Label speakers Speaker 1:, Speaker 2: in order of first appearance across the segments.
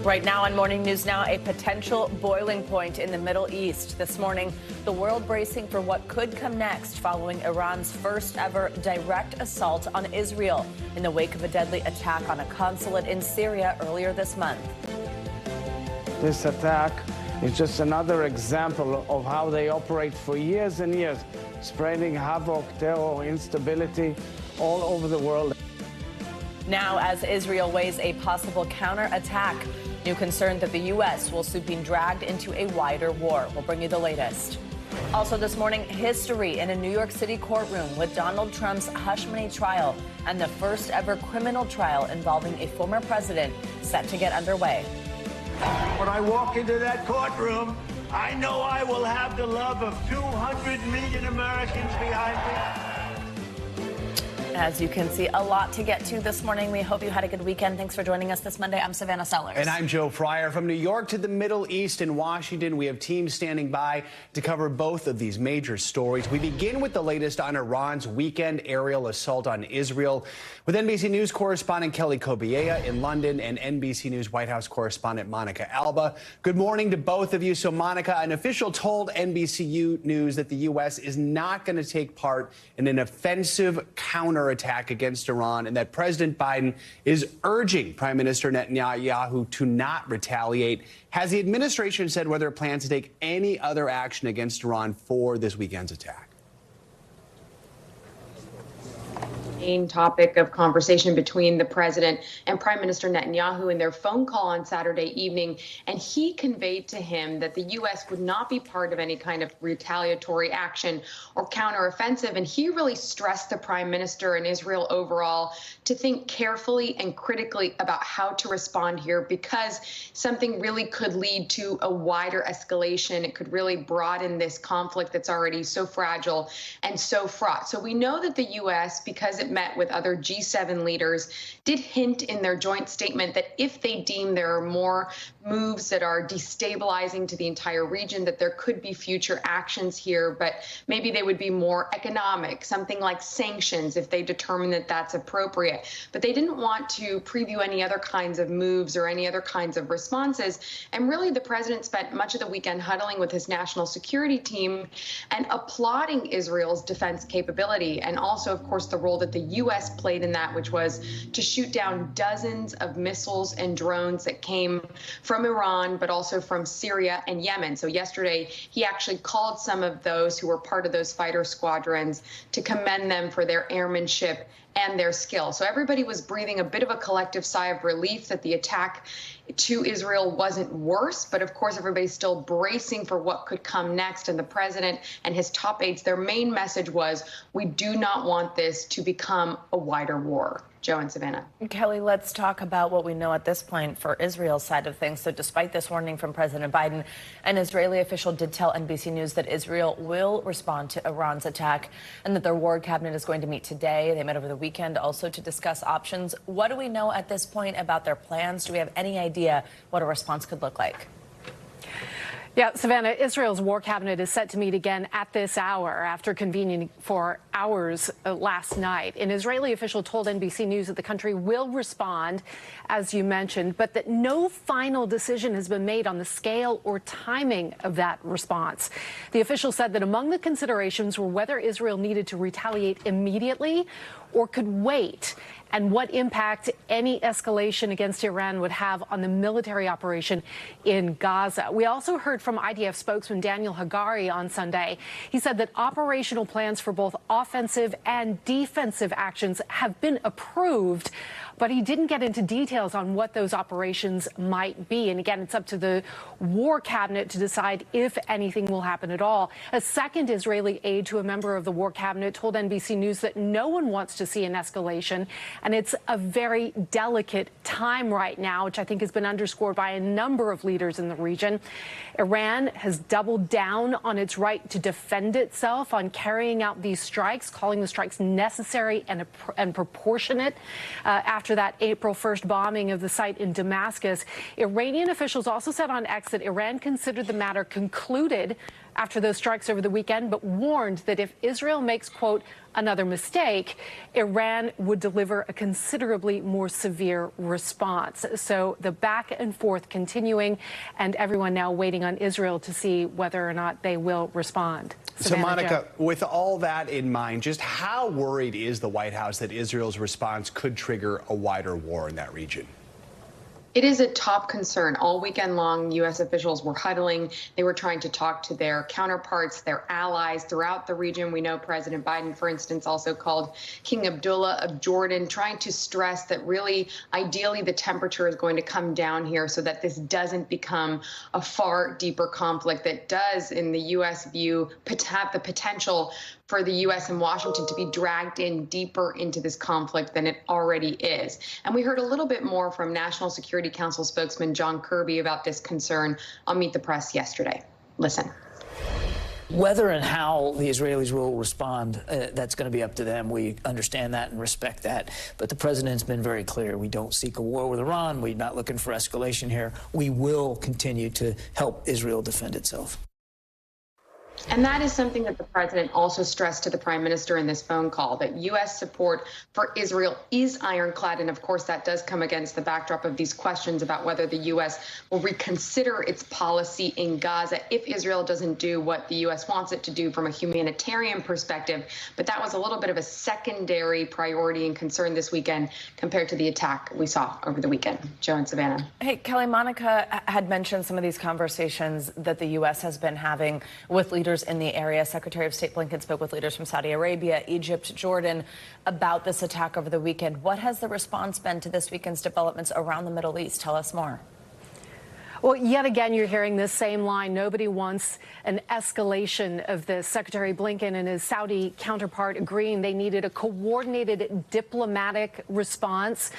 Speaker 1: Right now on Morning News Now, a potential boiling point in the Middle East. This morning, the world bracing for what could come next following Iran's first ever direct assault on Israel in the wake of a deadly attack on a consulate in Syria earlier this month.
Speaker 2: This attack is just another example of how they operate for years and years, spreading havoc, terror, instability all over the world.
Speaker 1: Now, as Israel weighs a possible counterattack, new concern that the U.S. will soon be dragged into a wider war. We'll bring you the latest. Also this morning, history in a New York City courtroom with Donald Trump's hush money trial and the first ever criminal trial involving a former president set to get underway.
Speaker 3: When I walk into that courtroom, I know I will have the love of 200 million Americans behind me.
Speaker 1: As you can see, a lot to get to this morning. We hope you had a good weekend. Thanks for joining us this Monday. I'm Savannah Sellers.
Speaker 4: And I'm Joe Fryer. From New York to the Middle East and Washington, we have teams standing by to cover both of these major stories. We begin with the latest on Iran's weekend aerial assault on Israel with NBC News correspondent Kelly Kobiea in London and NBC News White House correspondent Monica Alba. Good morning to both of you. So, Monica, an official told NBC News that the U.S. is not going to take part in an offensive counterattack against Iran and that President Biden is urging Prime Minister Netanyahu to not retaliate. Has the administration said whether it plans to take any other action against Iran for this weekend's attack?
Speaker 5: Main topic of conversation between the president and Prime Minister Netanyahu in their phone call on Saturday evening. And he conveyed to him that the U.S. would not be part of any kind of retaliatory action or counteroffensive. And he really stressed the prime minister and Israel overall to think carefully and critically about how to respond here, because something really could lead to a wider escalation. It could really broaden this conflict that's already so fragile and so fraught. So we know that the U.S., because it met with other G7 leaders, did hint in their joint statement that if they deem there are more moves that are destabilizing to the entire region, that there could be future actions here, but maybe they would be more economic, something like sanctions if they determine that that's appropriate. But they didn't want to preview any other kinds of moves or any other kinds of responses. And really, the president spent much of the weekend huddling with his national security team and applauding Israel's defense capability, and also, of course, the role that the U.S. played in that, which was to shoot down dozens of missiles and drones that came from Iran, but also from Syria and Yemen. So yesterday, he actually called some of those who were part of those fighter squadrons to commend them for their airmanship and their skill. So everybody was breathing a bit of a collective sigh of relief that the attack to Israel wasn't worse. But of course, everybody's still bracing for what could come next. And the president and his top aides, their main message was, we do not want this to become a wider war. Joe and Savannah.
Speaker 1: Kelly, let's talk about what we know at this point for Israel's side of things. So despite this warning from President Biden, an Israeli official did tell NBC News that Israel will respond to Iran's attack and that their war cabinet is going to meet today. They met over the weekend also to discuss options. What do we know at this point about their plans? Do we have any idea what a response could look like?
Speaker 6: Yeah, Savannah, Israel's war cabinet is set to meet again at this hour after convening for hours last night. An Israeli official told NBC News that the country will respond, as you mentioned, but that no final decision has been made on the scale or timing of that response. The official said that among the considerations were whether Israel needed to retaliate immediately or could wait, and what impact any escalation against Iran would have on the military operation in Gaza. We also heard from IDF spokesman Daniel Hagari on Sunday. He said that operational plans for both offensive and defensive actions have been approved, but he didn't get into details on what those operations might be. And again, it's up to the war cabinet to decide if anything will happen at all. A second Israeli aide to a member of the war cabinet told NBC News that no one wants to see an escalation, and it's a very delicate time right now, which I think has been underscored by a number of leaders in the region. Iran has doubled down on its right to defend itself on carrying out these strikes, calling the strikes necessary and proportionate after that April 1st bombing of the site in Damascus. Iranian officials also said on X that Iran considered the matter concluded after those strikes over the weekend, but warned that if Israel makes, quote, another mistake, Iran would deliver a considerably more severe response. So the back and forth continuing, and everyone now waiting on Israel to see whether or not they will respond.
Speaker 4: So, Monica, with all that in mind, just how worried is the White House that Israel's response could trigger a wider war in that region?
Speaker 5: It is a top concern. All weekend long, U.S. officials were huddling. They were trying to talk to their counterparts, their allies throughout the region. We know President Biden, for instance, also called King Abdullah of Jordan, trying to stress that really, ideally, the temperature is going to come down here so that this doesn't become a far deeper conflict that does, in the U.S. view, have the potential for the U.S. and Washington to be dragged in deeper into this conflict than it already is. And we heard a little bit more from National Security Council spokesman John Kirby about this concern on Meet the Press yesterday. Listen.
Speaker 7: Whether and how the Israelis will respond, that's going to be up to them. We understand that and respect that. But the president's been very clear. We don't seek a war with Iran. We're not looking for escalation here. We will continue to help Israel defend itself.
Speaker 5: And that is something that the president also stressed to the prime minister in this phone call, that U.S. support for Israel is ironclad. And of course, that does come against the backdrop of these questions about whether the U.S. will reconsider its policy in Gaza if Israel doesn't do what the U.S. wants it to do from a humanitarian perspective. But that was a little bit of a secondary priority and concern this weekend compared to the attack we saw over the weekend. Joe and Savannah.
Speaker 1: Hey, Kelly, Monica had mentioned some of these conversations that the U.S. has been having with leaders in the area. Secretary of State Blinken spoke with leaders from Saudi Arabia, Egypt, Jordan about this attack over the weekend. What has the response been to this weekend's developments around the Middle East? Tell us more.
Speaker 6: Well, yet again, you're hearing this same line. Nobody wants an escalation of this. Secretary Blinken and his Saudi counterpart agreeing they needed a coordinated diplomatic response.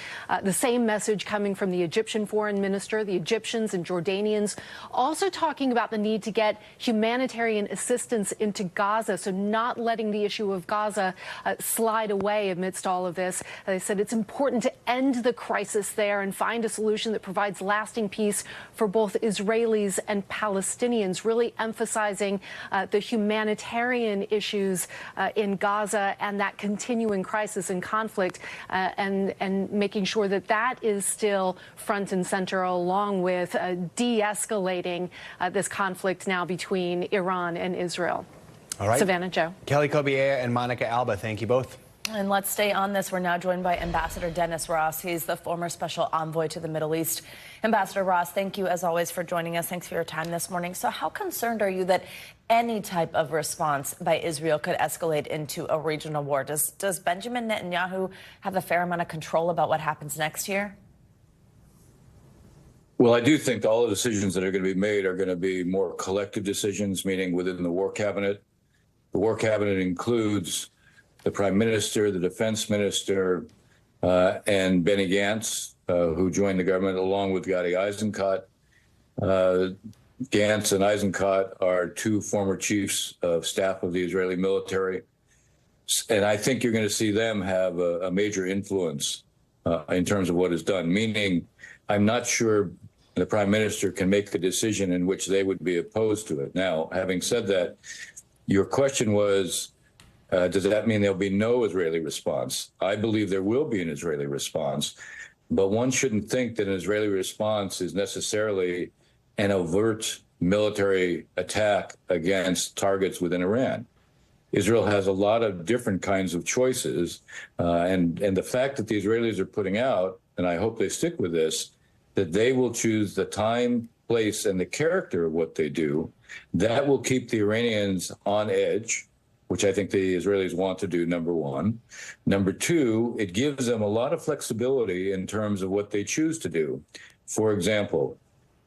Speaker 6: The same message coming from the Egyptian foreign minister, the Egyptians and Jordanians also talking about the need to get humanitarian assistance into Gaza, so not letting the issue of Gaza slide away amidst all of this. They said it's important to end the crisis there and find a solution that provides lasting peace for both Israelis and Palestinians, really emphasizing the humanitarian issues in Gaza and that continuing crisis and conflict, and making sure that that is still front and center, along with de-escalating this conflict now between Iran and Israel.
Speaker 4: All right.
Speaker 6: Savannah, Joe.
Speaker 4: Kelly Kobiea and Monica Alba, thank you both.
Speaker 1: And let's stay on this. We're now joined by Ambassador Dennis Ross. He's the former special envoy to the Middle East. Ambassador Ross, thank you as always for joining us. Thanks for your time this morning. So how concerned are you that any type of response by Israel could escalate into a regional war? Does Benjamin Netanyahu have a fair amount of control about what happens next year?
Speaker 8: Well, I do think all the decisions that are going to be made are going to be more collective decisions, meaning within the war cabinet. The war cabinet includes the prime minister, the defense minister, and Benny Gantz, who joined the government along with Gadi Eisenkot. Gantz and Eisenkot are two former chiefs of staff of the Israeli military. And I think you're going to see them have a major influence in terms of what is done, meaning I'm not sure the prime minister can make a decision in which they would be opposed to it. Now, having said that, your question was, does that mean there'll be no Israeli response? I believe there will be an Israeli response, but one shouldn't think that an Israeli response is necessarily an overt military attack against targets within Iran. Israel has a lot of different kinds of choices, and the fact that the Israelis are putting out, and I hope they stick with this, that they will choose the time, place, and the character of what they do, that will keep the Iranians on edge, which I think the Israelis want to do, number one. Number two, it gives them a lot of flexibility in terms of what they choose to do. For example,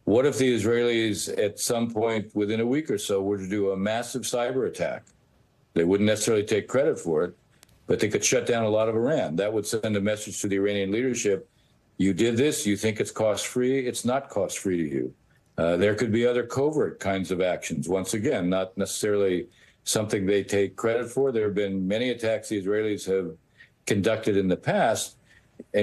Speaker 8: what if the Israelis at some point within a week or so were to do a massive cyber attack? They wouldn't necessarily take credit for it, but they could shut down a lot of Iran. That would send a message to the Iranian leadership. You did this, you think it's cost-free, it's not cost-free to you. There could be other covert kinds of actions. Once again, not necessarily something they take credit for. There have been many attacks the Israelis have conducted in the past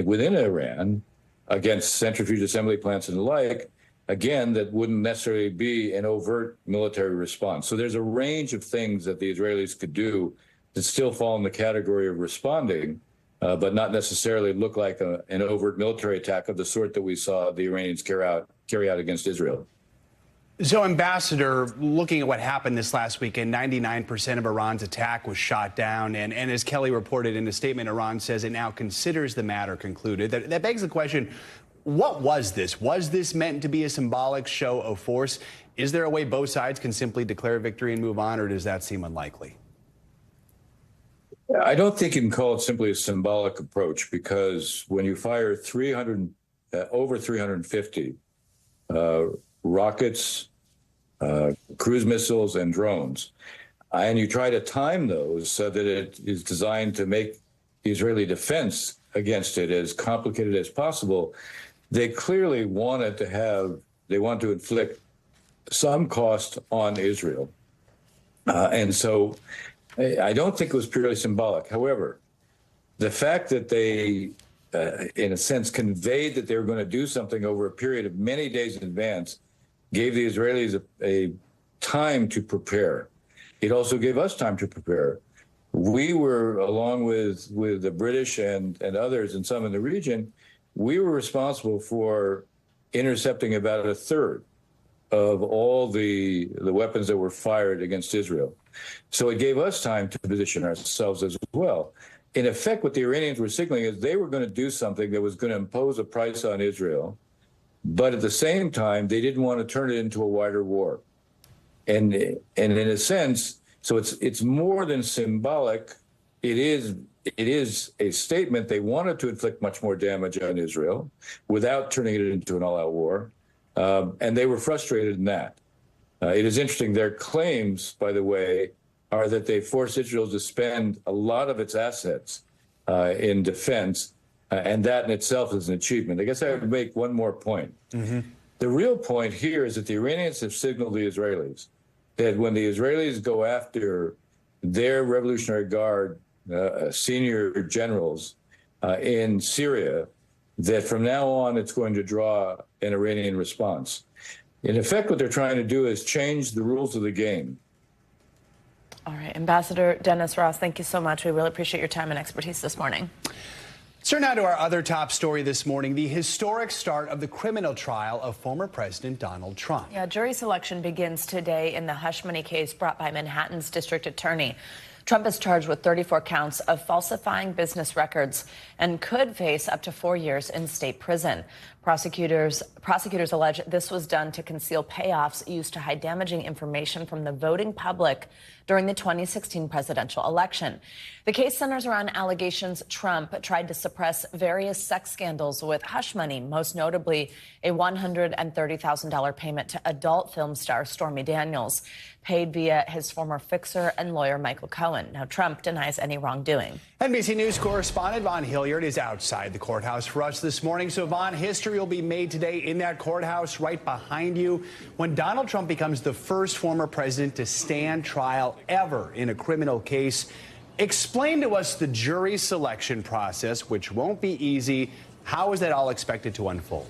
Speaker 8: within Iran against centrifuge assembly plants and the like again, that wouldn't necessarily be an overt military response. So there's a range of things that the Israelis could do that still fall in the category of responding, but not necessarily look like an overt military attack of the sort that we saw the Iranians carry out against Israel.
Speaker 4: So, Ambassador, looking at what happened this last weekend, 99% of Iran's attack was shot down. And as Kelly reported in a statement, Iran says it now considers the matter concluded. That begs the question, what was this? Was this meant to be a symbolic show of force? Is there a way both sides can simply declare victory and move on, or does that seem unlikely?
Speaker 8: I don't think you can call it simply a symbolic approach, because when you fire over 350 rockets, cruise missiles, and drones, and you try to time those so that it is designed to make the Israeli defense against it as complicated as possible, they clearly want to inflict some cost on Israel. And so I don't think it was purely symbolic. However, the fact that they, in a sense, conveyed that they were going to do something over a period of many days in advance gave the Israelis a time to prepare. It also gave us time to prepare. We were, along with the British and others and some in the region, we were responsible for intercepting about a third of all the weapons that were fired against Israel. So it gave us time to position ourselves as well. In effect, what the Iranians were signaling is they were going to do something that was going to impose a price on Israel, but at the same time, they didn't want to turn it into a wider war. And in a sense, so it's more than symbolic. It is a statement. They wanted to inflict much more damage on Israel without turning it into an all-out war, and they were frustrated in that. It is interesting. Their claims, by the way, are that they forced Israel to spend a lot of its assets in defense, and that in itself is an achievement. I guess I would make one more point. Mm-hmm. The real point here is that the Iranians have signaled the Israelis that when the Israelis go after their Revolutionary Guard senior generals in Syria, that from now on it's going to draw an Iranian response. In effect, what they're trying to do is change the rules of the game.
Speaker 1: All right, Ambassador Dennis Ross, thank you so much. We really appreciate your time and expertise this morning.
Speaker 4: Let's turn now to our other top story this morning, the historic start of the criminal trial of former President Donald Trump.
Speaker 1: Yeah, jury selection begins today in the hush money case brought by Manhattan's district attorney. Trump is charged with 34 counts of falsifying business records and could face up to 4 years in state prison. Prosecutors allege this was done to conceal payoffs used to hide damaging information from the voting public during the 2016 presidential election. The case centers around allegations Trump tried to suppress various sex scandals with hush money, most notably a $130,000 payment to adult film star Stormy Daniels, paid via his former fixer and lawyer Michael Cohen. Now, Trump denies any wrongdoing.
Speaker 4: NBC News correspondent Vaughn Hilliard is outside the courthouse for us this morning. So, Vaughn, history will be made today in that courthouse right behind you when Donald Trump becomes the first former president to stand trial ever in a criminal case. Explain to us the jury selection process, which won't be easy. How is that all expected to unfold?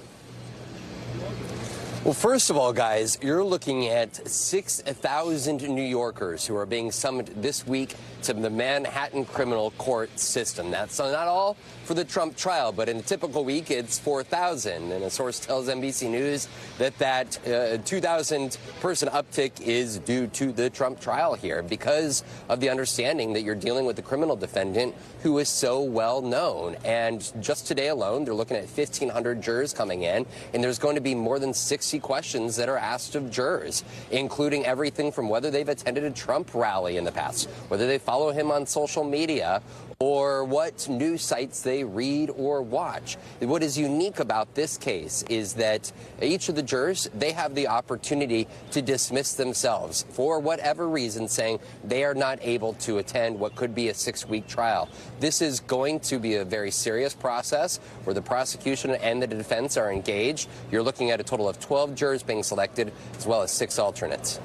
Speaker 9: Well, first of all, guys, you're looking at 6,000 New Yorkers who are being summoned this week to the Manhattan criminal court system. That's not all for the Trump trial, but in a typical week, it's 4,000. And a source tells NBC News that 2,000-person uptick is due to the Trump trial here because of the understanding that you're dealing with a criminal defendant who is so well known. And just today alone, they're looking at 1,500 jurors coming in, and there's going to be more than 60 questions that are asked of jurors, including everything from whether they've attended a Trump rally in the past, whether they follow him on social media, or what news sites they read or watch. What is unique about this case is that each of the jurors, they have the opportunity to dismiss themselves for whatever reason, saying they are not able to attend what could be a 6-week trial. This is going to be a very serious process where the prosecution and the defense are engaged. You're looking at a total of 12 jurors being selected, as well as 6 alternates.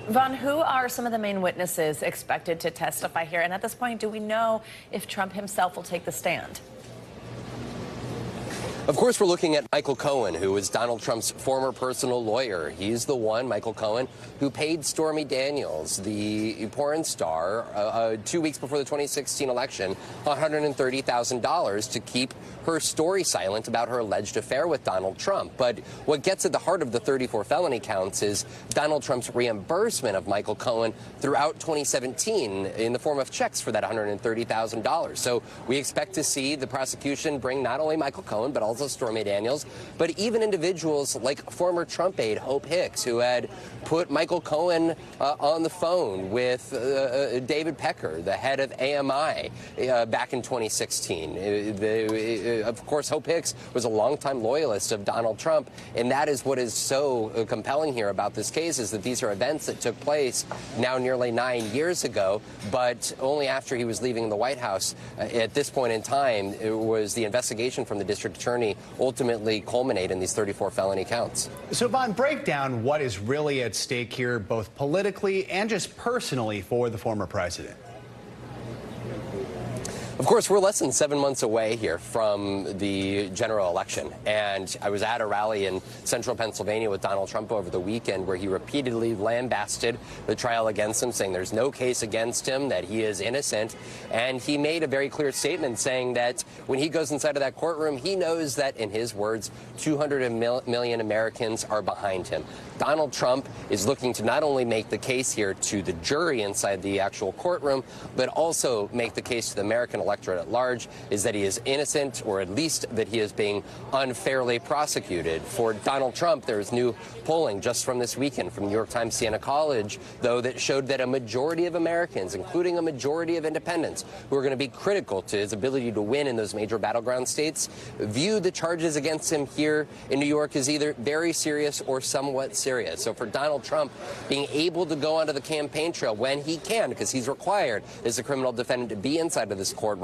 Speaker 1: Vaughn, who are some of the main witnesses expected to testify here? And at this point, do we know if Trump himself will take the stand?
Speaker 9: Of course, we're looking at Michael Cohen, who is Donald Trump's former personal lawyer. He's the one, Michael Cohen, who paid Stormy Daniels, the porn star, 2 weeks before the 2016 election, $130,000 to keep her story silent about her alleged affair with Donald Trump. But what gets at the heart of the 34 felony counts is Donald Trump's reimbursement of Michael Cohen throughout 2017 in the form of checks for that $130,000. So we expect to see the prosecution bring not only Michael Cohen, but also Stormy Daniels, but even individuals like former Trump aide Hope Hicks, who had put Michael Cohen on the phone with David Pecker, the head of AMI, back in 2016. Of course, Hope Hicks was a longtime loyalist of Donald Trump, and that is what is so compelling here about this case, is that these are events that took place now nearly 9 years ago, but only after he was leaving the White House. At this point in time, it was the investigation from the district attorney ultimately culminate in these 34 felony counts.
Speaker 4: So, Vaughn, break down what is really at stake here, both politically and just personally, for the former president.
Speaker 9: Of course, we're less than 7 months away here from the general election, and I was at a rally in central Pennsylvania with Donald Trump over the weekend where he repeatedly lambasted the trial against him, saying there's no case against him, that he is innocent, and he made a very clear statement saying that when he goes inside of that courtroom, he knows that, in his words, 200 million Americans are behind him. Donald Trump is looking to not only make the case here to the jury inside the actual courtroom, but also make the case to the American electorate at large, is that he is innocent, or at least that he is being unfairly prosecuted. For Donald Trump, there is new polling just from this weekend from New York Times Siena College, though, that showed that a majority of Americans, including a majority of independents who are going to be critical to his ability to win in those major battleground states, view the charges against him here in New York as either very serious or somewhat serious. So for Donald Trump, being able to go onto the campaign trail when he can, because he's required as a criminal defendant to be inside of this courtroom,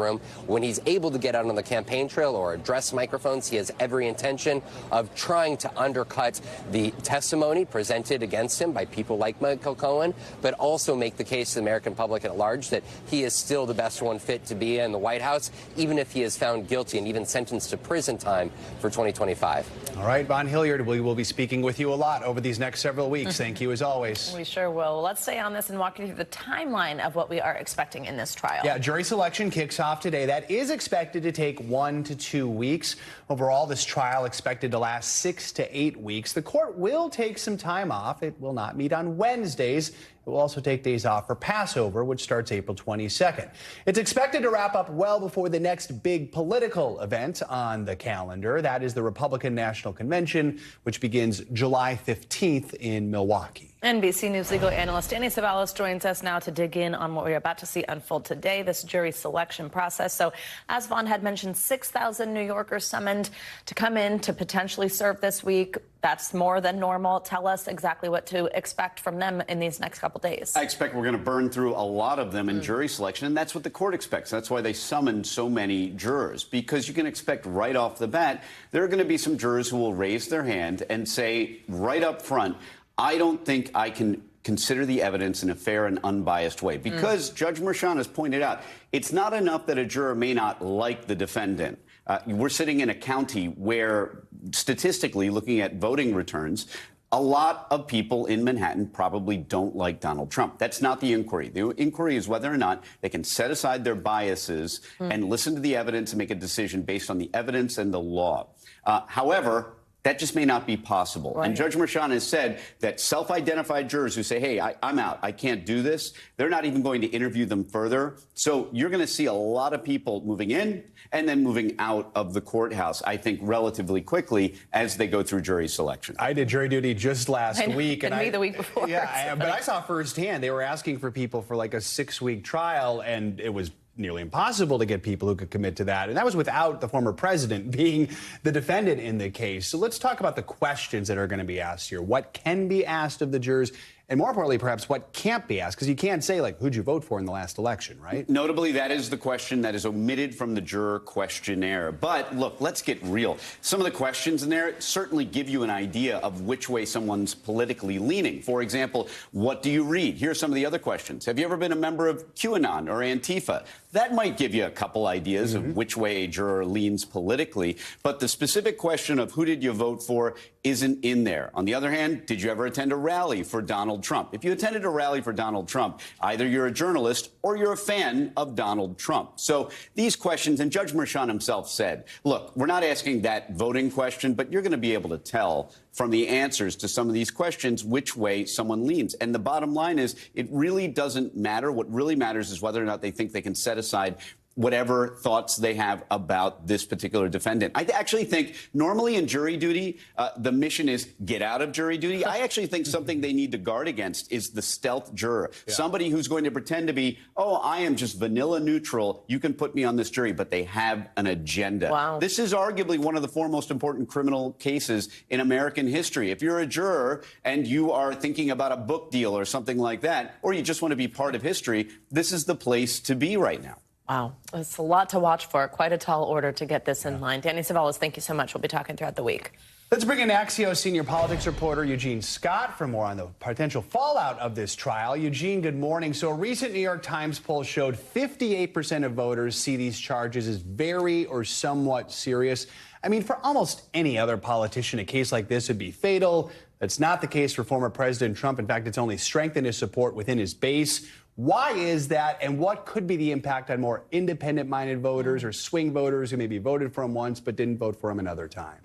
Speaker 9: when he's able to get out on the campaign trail or address microphones, he has every intention of trying to undercut the testimony presented against him by people like Michael Cohen, but also make the case to the American public at large that he is still the best one fit to be in the White House, even if he is found guilty and even sentenced to prison time for 2025.
Speaker 4: All right, Vaughn Hilliard, we will be speaking with you a lot over these next several weeks. Thank you, as always.
Speaker 1: We sure will. Let's stay on this and walk you through the timeline of what we are expecting in this trial.
Speaker 4: Yeah, jury selection kicks off today. That is expected to take 1 to 2 weeks. Overall, this trial expected to last 6 to 8 weeks. The court will take some time off. It will not meet on Wednesdays. It will also take days off for Passover, which starts April 22nd. It's expected to wrap up well before the next big political event on the calendar. That is the Republican National Convention, which begins July 15th in Milwaukee.
Speaker 1: NBC News legal analyst Danny Savalas joins us now to dig in on what we're about to see unfold today, this jury selection process. So, as Vaughn had mentioned, 6,000 New Yorkers summoned to come in to potentially serve this week. That's more than normal. Tell us exactly what to expect from them in these next couple days.
Speaker 10: I expect we're going to burn through a lot of them in jury selection, and that's what the court expects. That's why they summoned so many jurors, because you can expect right off the bat there are going to be some jurors who will raise their hand and say right up front, I don't think I can consider the evidence in a fair and unbiased way. Because Judge Merchan has pointed out, it's not enough that a juror may not like the defendant. We're sitting in a county where, statistically, looking at voting returns, a lot of people in Manhattan probably don't like Donald Trump. That's not the inquiry. The inquiry is whether or not they can set aside their biases and listen to the evidence and make a decision based on the evidence and the law. However, that just may not be possible. Right. And Judge Merchan has said that self-identified jurors who say, hey, I'm out, I can't do this, they're not even going to interview them further. So you're going to see a lot of people moving in and then moving out of the courthouse, I think, relatively quickly as they go through jury selection.
Speaker 4: I did jury duty just last week.
Speaker 1: And me the week before.
Speaker 4: Yeah, but I saw firsthand they were asking for people for like a 6-week trial, and it was nearly impossible to get people who could commit to that. And that was without the former president being the defendant in the case. So let's talk about the questions that are going to be asked here. What can be asked of the jurors and more importantly, perhaps what can't be asked, because you can't say, like, who'd you vote for in the last election, right?
Speaker 10: Notably, that is the question that is omitted from the juror questionnaire. But look, let's get real. Some of the questions in there certainly give you an idea of which way someone's politically leaning. For example, what do you read? Here are some of the other questions. Have you ever been a member of QAnon or Antifa? That might give you a couple ideas of which way a juror leans politically. But the specific question of who did you vote for isn't in there. On the other hand, did you ever attend a rally for Donald Trump? If you attended a rally for Donald Trump, either you're a journalist or you're a fan of Donald Trump. So these questions, and Judge Merchan himself said, look, we're not asking that voting question, but you're going to be able to tell from the answers to some of these questions which way someone leans. And the bottom line is it really doesn't matter. What really matters is whether or not they think they can set aside whatever thoughts they have about this particular defendant. I actually think normally in jury duty, the mission is get out of jury duty. I actually think something they need to guard against is the stealth juror. Yeah. Somebody who's going to pretend to be, oh, I am just vanilla neutral. You can put me on this jury, but they have an agenda.
Speaker 1: Wow.
Speaker 10: This is arguably one of the four most important criminal cases in American history. If you're a juror and you are thinking about a book deal or something like that, or you just want to be part of history, this is the place to be right now.
Speaker 1: Wow, it's a lot to watch for. Quite a tall order to get this in line. Danny Cevallos, thank you so much. We'll be talking throughout the week.
Speaker 4: Let's bring in Axios senior politics reporter Eugene Scott for more on the potential fallout of this trial. Eugene, good morning. So a recent New York Times poll showed 58% of voters see these charges as very or somewhat serious. I mean, for almost any other politician, a case like this would be fatal. That's not the case for former President Trump. In fact, it's only strengthened his support within his base. Why is that, and what could be the impact on more independent-minded voters or swing voters who maybe voted for him once but didn't vote for him another time?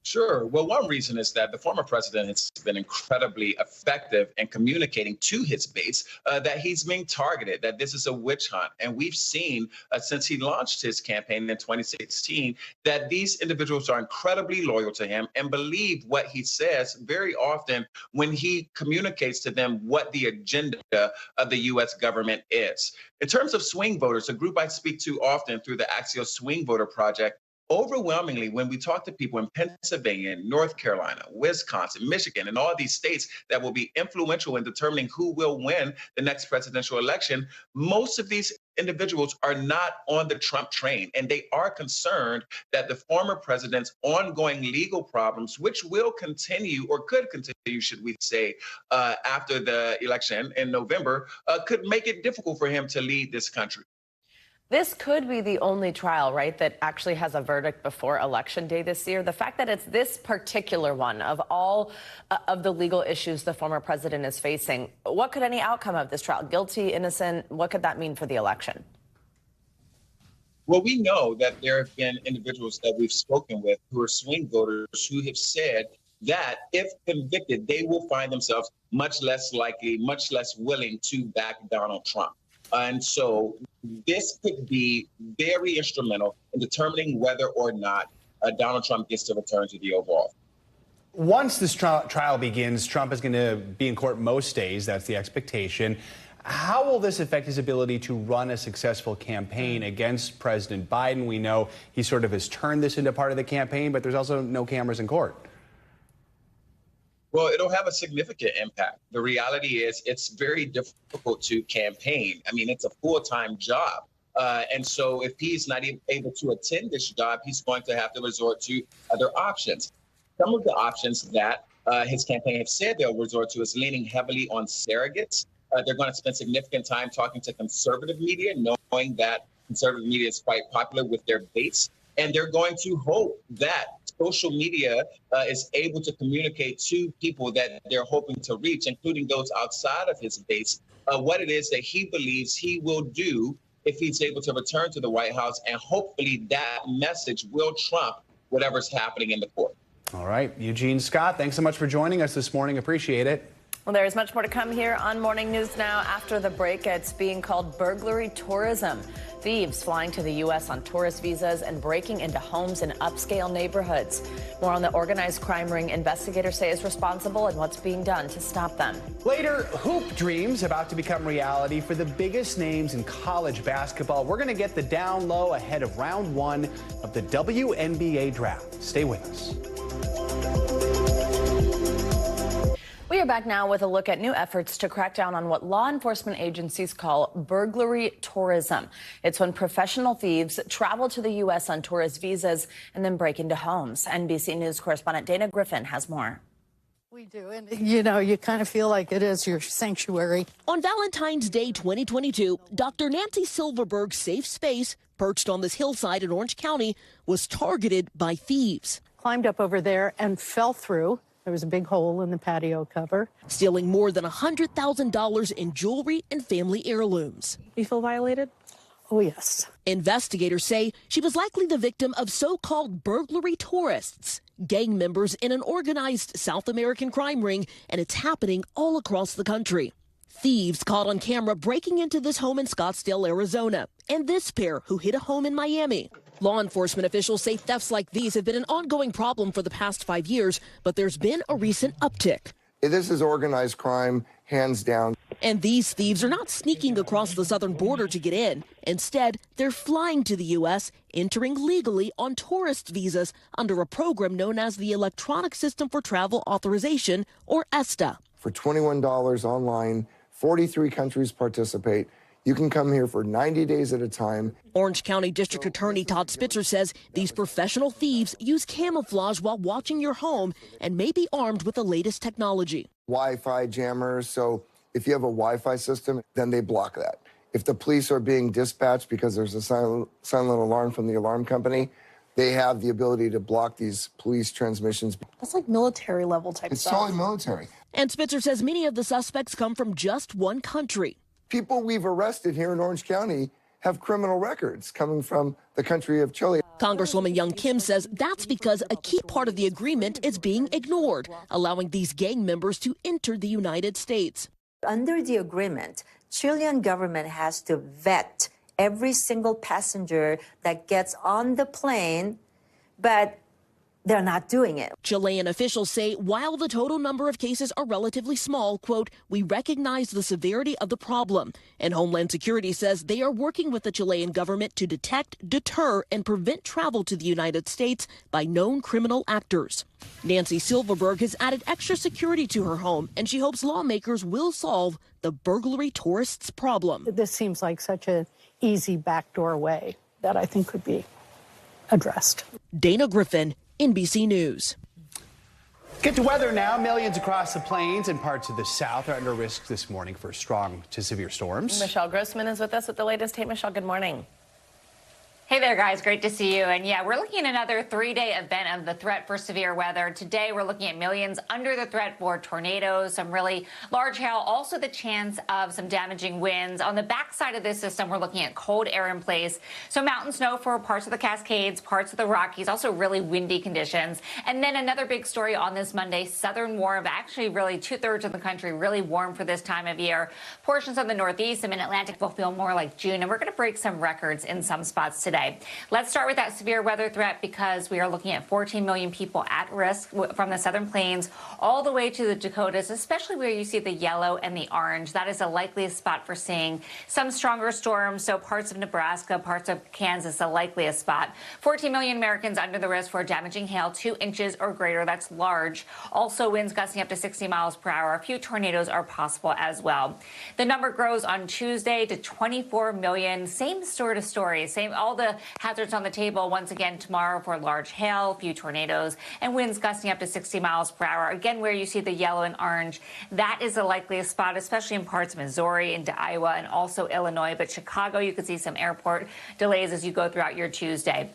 Speaker 11: Sure. Well, one reason is that the former president has been incredibly effective in communicating to his base that he's being targeted, that this is a witch hunt. And we've seen since he launched his campaign in 2016 that these individuals are incredibly loyal to him and believe what he says very often when he communicates to them what the agenda of the U.S. government is. In terms of swing voters, a group I speak to often through the Axios Swing Voter Project, overwhelmingly, when we talk to people in Pennsylvania, North Carolina, Wisconsin, Michigan, and all these states that will be influential in determining who will win the next presidential election, most of these individuals are not on the Trump train, and they are concerned that the former president's ongoing legal problems, which will continue or could continue, should we say, after the election in November, could make it difficult for him to lead this country.
Speaker 1: This could be the only trial, right, that actually has a verdict before Election Day this year. The fact that it's this particular one of all of the legal issues the former president is facing, what could any outcome of this trial, guilty, innocent, what could that mean for the election?
Speaker 11: Well, we know that there have been individuals that we've spoken with who are swing voters who have said that if convicted, they will find themselves much less likely, much less willing to back Donald Trump. And so this could be very instrumental in determining whether or not Donald Trump gets to return to the Oval Office.
Speaker 4: Once this trial begins, Trump is going to be in court most days. That's the expectation. How will this affect his ability to run a successful campaign against President Biden? We know he sort of has turned this into part of the campaign, but there's also no cameras in court.
Speaker 11: Well, it'll have a significant impact. The reality is it's very difficult to campaign. I mean, it's a full-time job. And so if he's not able to attend this job, he's going to have to resort to other options. Some of the options that his campaign have said they'll resort to is leaning heavily on surrogates. They're going to spend significant time talking to conservative media, knowing that conservative media is quite popular with their base. And they're going to hope that social media is able to communicate to people that they're hoping to reach, including those outside of his base, what it is that he believes he will do if he's able to return to the White House. And hopefully that message will trump whatever's happening in the court.
Speaker 4: All right. Eugene Scott, thanks so much for joining us this morning. Appreciate it.
Speaker 1: Well, there is much more to come here on Morning News Now. After the break, it's being called burglary tourism. Thieves flying to the U.S. on tourist visas and breaking into homes in upscale neighborhoods. More on the organized crime ring investigators say is responsible and what's being done to stop them.
Speaker 4: Later, hoop dreams about to become reality for the biggest names in college basketball. We're going to get the down low ahead of round one of the WNBA draft. Stay with us.
Speaker 1: We are back now with a look at new efforts to crack down on what law enforcement agencies call burglary tourism. It's when professional thieves travel to the U.S. on tourist visas and then break into homes. NBC News correspondent Dana Griffin has more.
Speaker 12: We do, and you kind of feel like it is your sanctuary.
Speaker 13: On Valentine's Day 2022, Dr. Nancy Silverberg's safe space, perched on this hillside in Orange County, was targeted by thieves.
Speaker 12: Climbed up over there and fell through. There was a big hole in the patio cover.
Speaker 13: Stealing more than $100,000 in jewelry and family heirlooms.
Speaker 12: You feel violated? Oh, yes.
Speaker 13: Investigators say she was likely the victim of so-called burglary tourists, gang members in an organized South American crime ring, and it's happening all across the country. Thieves caught on camera breaking into this home in Scottsdale, Arizona, and this pair who hit a home in Miami. Law enforcement officials say thefts like these have been an ongoing problem for the past 5 years, but there's been a recent uptick.
Speaker 14: This is organized crime, hands down.
Speaker 13: And these thieves are not sneaking across the southern border to get in. Instead, they're flying to the U.S., entering legally on tourist visas under a program known as the Electronic System for Travel Authorization, or ESTA.
Speaker 14: For $21 online, 43 countries participate. You can come here for 90 days at a time.
Speaker 13: Orange County District Attorney Todd Spitzer says these professional thieves use camouflage while watching your home and may be armed with the latest technology.
Speaker 14: Wi-Fi jammers, so if you have a Wi-Fi system, then they block that. If the police are being dispatched because there's a silent alarm from the alarm company, they have the ability to block these police transmissions.
Speaker 12: That's like military level type
Speaker 14: It's
Speaker 12: stuff.
Speaker 14: totally military.
Speaker 13: And Spitzer says many of the suspects come from just one country.
Speaker 14: People we've arrested here in Orange County have criminal records coming from the country of Chile.
Speaker 13: Congresswoman Young Kim says that's because a key part of the agreement is being ignored, allowing these gang members to enter the United States.
Speaker 15: Under the agreement, Chilean government has to vet every single passenger that gets on the plane, but they're not doing it.
Speaker 13: Chilean officials say while the total number of cases are relatively small, quote, we recognize the severity of the problem. And Homeland Security says they are working with the Chilean government to detect, deter, and prevent travel to the United States by known criminal actors. Nancy Silverberg has added extra security to her home, and she hopes lawmakers will solve the burglary tourists problem.
Speaker 12: This seems like such an easy backdoor way that I think could be addressed.
Speaker 13: Dana Griffin, NBC News.
Speaker 4: Get to weather now. Millions across the plains and parts of the south are under risk this morning for strong to severe storms.
Speaker 1: Michelle Grossman is with us with the latest. Hey, Michelle, good morning.
Speaker 16: Hey there, guys. Great to see you. And yeah, we're looking at another three-day event of the threat for severe weather. Today, we're looking at millions under the threat for tornadoes, some really large hail, also the chance of some damaging winds. On the backside of this system, we're looking at cold air in place. So mountain snow for parts of the Cascades, parts of the Rockies, also really windy conditions. And then another big story on this Monday, southern warm, actually really 2/3 of the country really warm for this time of year. Portions of the Northeast and Mid-Atlantic will feel more like June, and we're going to break some records in some spots today. Let's start with that severe weather threat because we are looking at 14 million people at risk from the southern plains all the way to the Dakotas, especially where you see the yellow and the orange. That is the likeliest spot for seeing some stronger storms. So parts of Nebraska, parts of Kansas, the likeliest spot. 14 million Americans under the risk for damaging hail 2 inches or greater. That's large. Also winds gusting up to 60 miles per hour. A few tornadoes are possible as well. The number grows on Tuesday to 24 million. Same sort of story. Same all the hazards on the table once again tomorrow for large hail, a few tornadoes, and winds gusting up to 60 miles per hour. Again, where you see the yellow and orange, that is the likeliest spot, especially in parts of Missouri, into Iowa, and also Illinois. But Chicago, you could see some airport delays as you go throughout your Tuesday.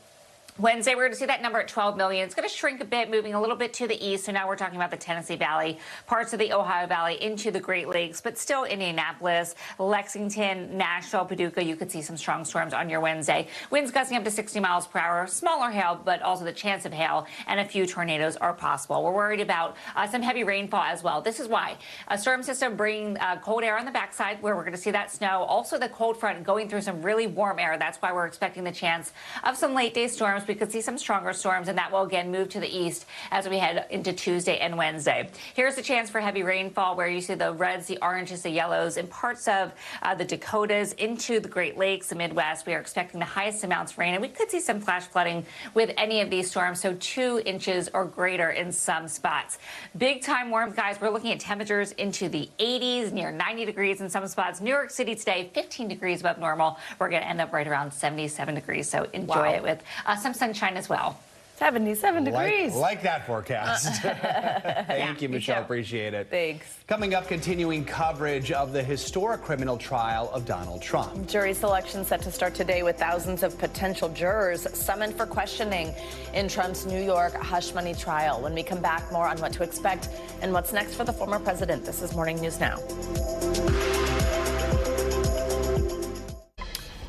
Speaker 16: Wednesday, we're going to see that number at 12 million. It's going to shrink a bit, moving a little bit to the east. So now we're talking about the Tennessee Valley, parts of the Ohio Valley into the Great Lakes, but still Indianapolis, Lexington, Nashville, Paducah. You could see some strong storms on your Wednesday. Winds gusting up to 60 miles per hour, smaller hail, but also the chance of hail, and a few tornadoes are possible. We're worried about some heavy rainfall as well. This is why a storm system bringing cold air on the backside, where we're going to see that snow. Also the cold front going through some really warm air. That's why we're expecting the chance of some late day storms we could see some stronger storms, and that will again move to the east as we head into Tuesday and Wednesday. Here's a chance for heavy rainfall where you see the reds, the oranges, the yellows in parts of the Dakotas into the Great Lakes, the Midwest. We are expecting the highest amounts of rain, and we could see some flash flooding with any of these storms, so 2 inches or greater in some spots. Big time warm, guys. We're looking at temperatures into the 80s, near 90 degrees in some spots. New York City today, 15 degrees above normal. We're going to end up right around 77 degrees, so enjoy it with some sunshine as well.
Speaker 1: 77 degrees.
Speaker 4: Like that forecast. Thank you, Michelle. Appreciate it.
Speaker 1: Thanks.
Speaker 4: Coming up, continuing coverage of the historic criminal trial of Donald Trump.
Speaker 1: Jury selection set to start today with thousands of potential jurors summoned for questioning in Trump's New York hush money trial. When we come back, more on what to expect and what's next for the former president. This is Morning News Now.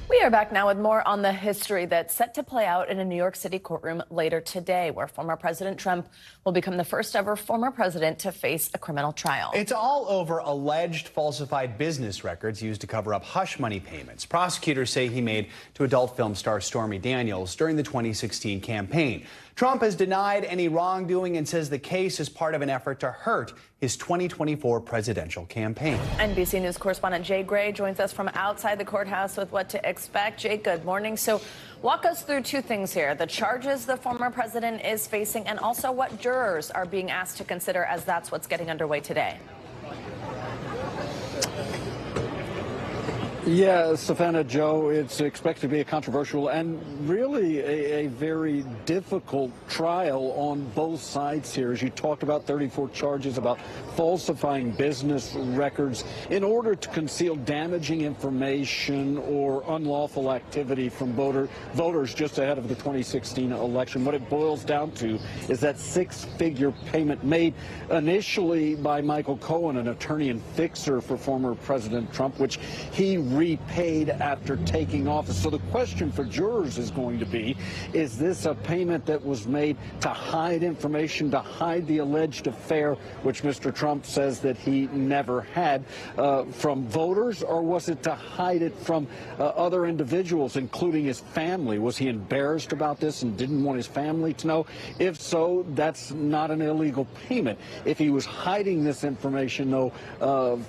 Speaker 1: We are back now with more on the history that's set to play out in a New York City courtroom later today, where former President Trump will become the first ever former president to face a criminal trial.
Speaker 4: It's all over alleged falsified business records used to cover up hush money payments prosecutors say he made to adult film star Stormy Daniels during the 2016 campaign. Trump has denied any wrongdoing and says the case is part of an effort to hurt his 2024 presidential campaign.
Speaker 1: NBC News correspondent Jay Gray joins us from outside the courthouse with what to expect. Jay, good morning. So walk us through 2 things here: the charges the former president is facing and also what jurors are being asked to consider, as that's what's getting underway today.
Speaker 17: Yeah, Savannah, Joe, it's expected to be a controversial and really a very difficult trial on both sides here. As you talked about, 34 charges about falsifying business records in order to conceal damaging information or unlawful activity from voters just ahead of the 2016 election. What it boils down to is that 6-figure payment made initially by Michael Cohen, an attorney and fixer for former President Trump, which he repaid after taking office. So the question for jurors is going to be, is this a payment that was made to hide information, to hide the alleged affair, which Mr. Trump says that he never had, from voters, or was it to hide it from other individuals, including his family? Was he embarrassed about this and didn't want his family to know? If so, that's not an illegal payment. If he was hiding this information, though,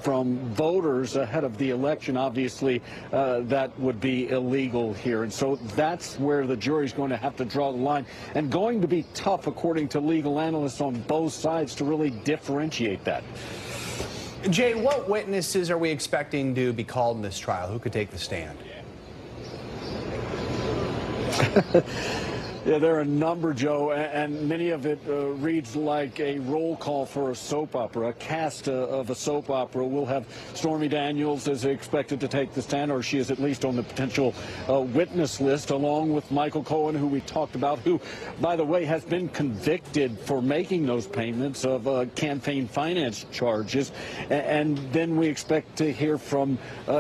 Speaker 17: from voters ahead of the election, obviously that would be illegal here. And so that's where the jury's going to have to draw the line, and going to be tough, according to legal analysts on both sides, to really differentiate that.
Speaker 4: Jay, what witnesses are we expecting to be called in this trial? Who could take the stand?
Speaker 17: Yeah, there are a number, Joe, and many of it reads like a roll call for a soap opera, a cast of a soap opera. We'll have Stormy Daniels is expected to take the stand, or she is at least on the potential witness list, along with Michael Cohen, who we talked about, who, by the way, has been convicted for making those payments of campaign finance charges. And then we expect to hear from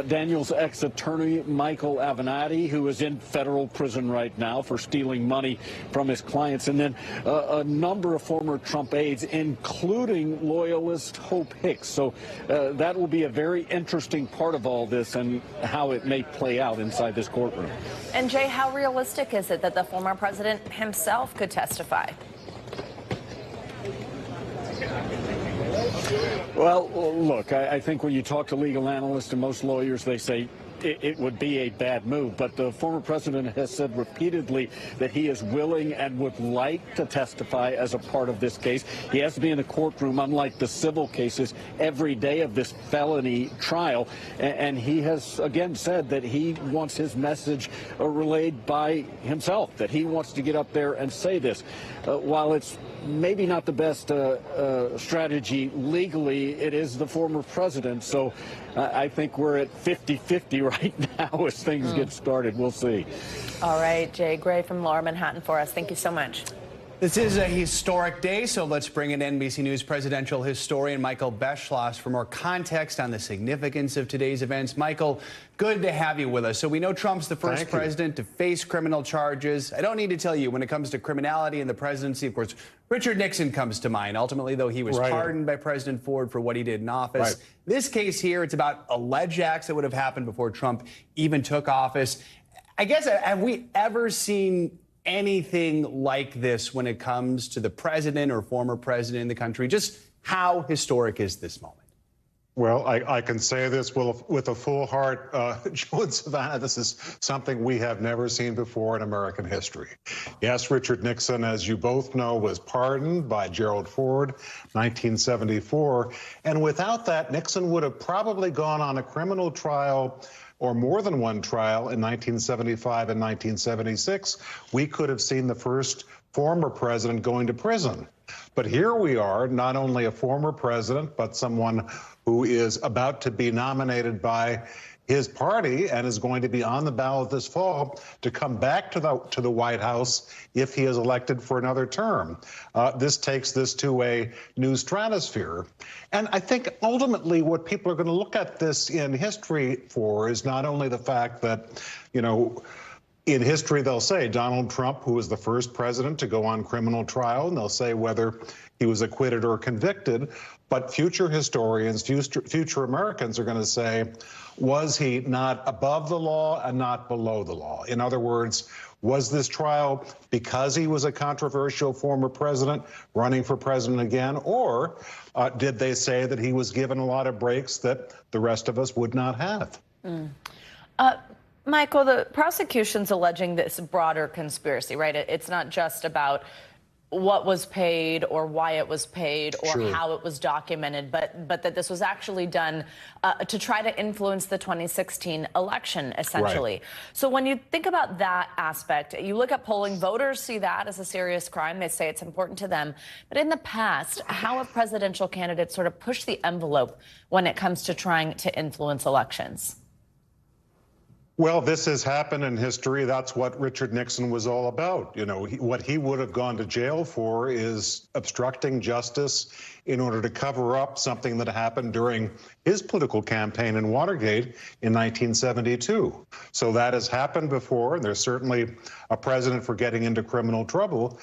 Speaker 17: Daniels' ex-attorney, Michael Avenatti, who is in federal prison right now for stealing money from his clients, and then a number of former Trump aides, including loyalist Hope Hicks. So that will be a very interesting part of all this and how it may play out inside this courtroom.
Speaker 1: And Jay, how realistic is it that the former president himself could testify?
Speaker 17: Well, look, I think when you talk to legal analysts and most lawyers, they say it would be a bad move. But the former president has said repeatedly that he is willing and would like to testify as a part of this case. He has to be in the courtroom, unlike the civil cases, every day of this felony trial. And he has, again, said that he wants his message relayed by himself, that he wants to get up there and say this. While it's maybe not the best strategy legally, it is the former president. So I think we're at 50-50 right now as things get started. We'll see.
Speaker 1: All right, Jay Gray from Lower Manhattan for us. Thank you so much.
Speaker 4: This is a historic day, so let's bring in NBC News presidential historian Michael Beschloss for more context on the significance of today's events. Michael, good to have you with us. So we know Trump's the first president to face criminal charges. I don't need to tell you, when it comes to criminality in the presidency, of course, Richard Nixon comes to mind. Ultimately, though, he was pardoned by President Ford for what he did in office. This case here, it's about alleged acts that would have happened before Trump even took office. I guess, have we ever seen anything like this when it comes to the president or former president in the country? Just how historic is this moment?
Speaker 18: Well, I can say this with a full heart, Joe and Savannah, this is something we have never seen before in American history. Yes, Richard Nixon, as you both know, was pardoned by Gerald Ford, 1974. And without that, Nixon would have probably gone on a criminal trial or more than one trial in 1975 and 1976. We could have seen the first former president going to prison. But here we are, not only a former president, but someone who is about to be nominated by his party and is going to be on the ballot this fall to come back to the White House if he is elected for another term. This takes this to a new stratosphere. And I think ultimately what people are going to look at this in history for is not only the fact that, you know, in history, they'll say Donald Trump, who was the first president to go on criminal trial, and they'll say whether he was acquitted or convicted. But future historians, future Americans are going to say, was he not above the law and not below the law? In other words, was this trial because he was a controversial former president running for president again? Or did they say that he was given a lot of breaks that the rest of us would not have?
Speaker 1: Michael, the prosecution's alleging this broader conspiracy, right? It's not just about what was paid or why it was paid or how it was documented, but that this was actually done to try to influence the 2016 election, essentially. Right. So when you think about that aspect, you look at polling, voters see that as a serious crime. They say it's important to them. But in the past, how have presidential candidates sort of pushed the envelope when it comes to trying to influence elections?
Speaker 18: Well, this has happened in history. That's what Richard Nixon was all about. You know, what he would have gone to jail for is obstructing justice in order to cover up something that happened during his political campaign in Watergate in 1972. So that has happened before, and there's certainly a precedent for getting into criminal trouble.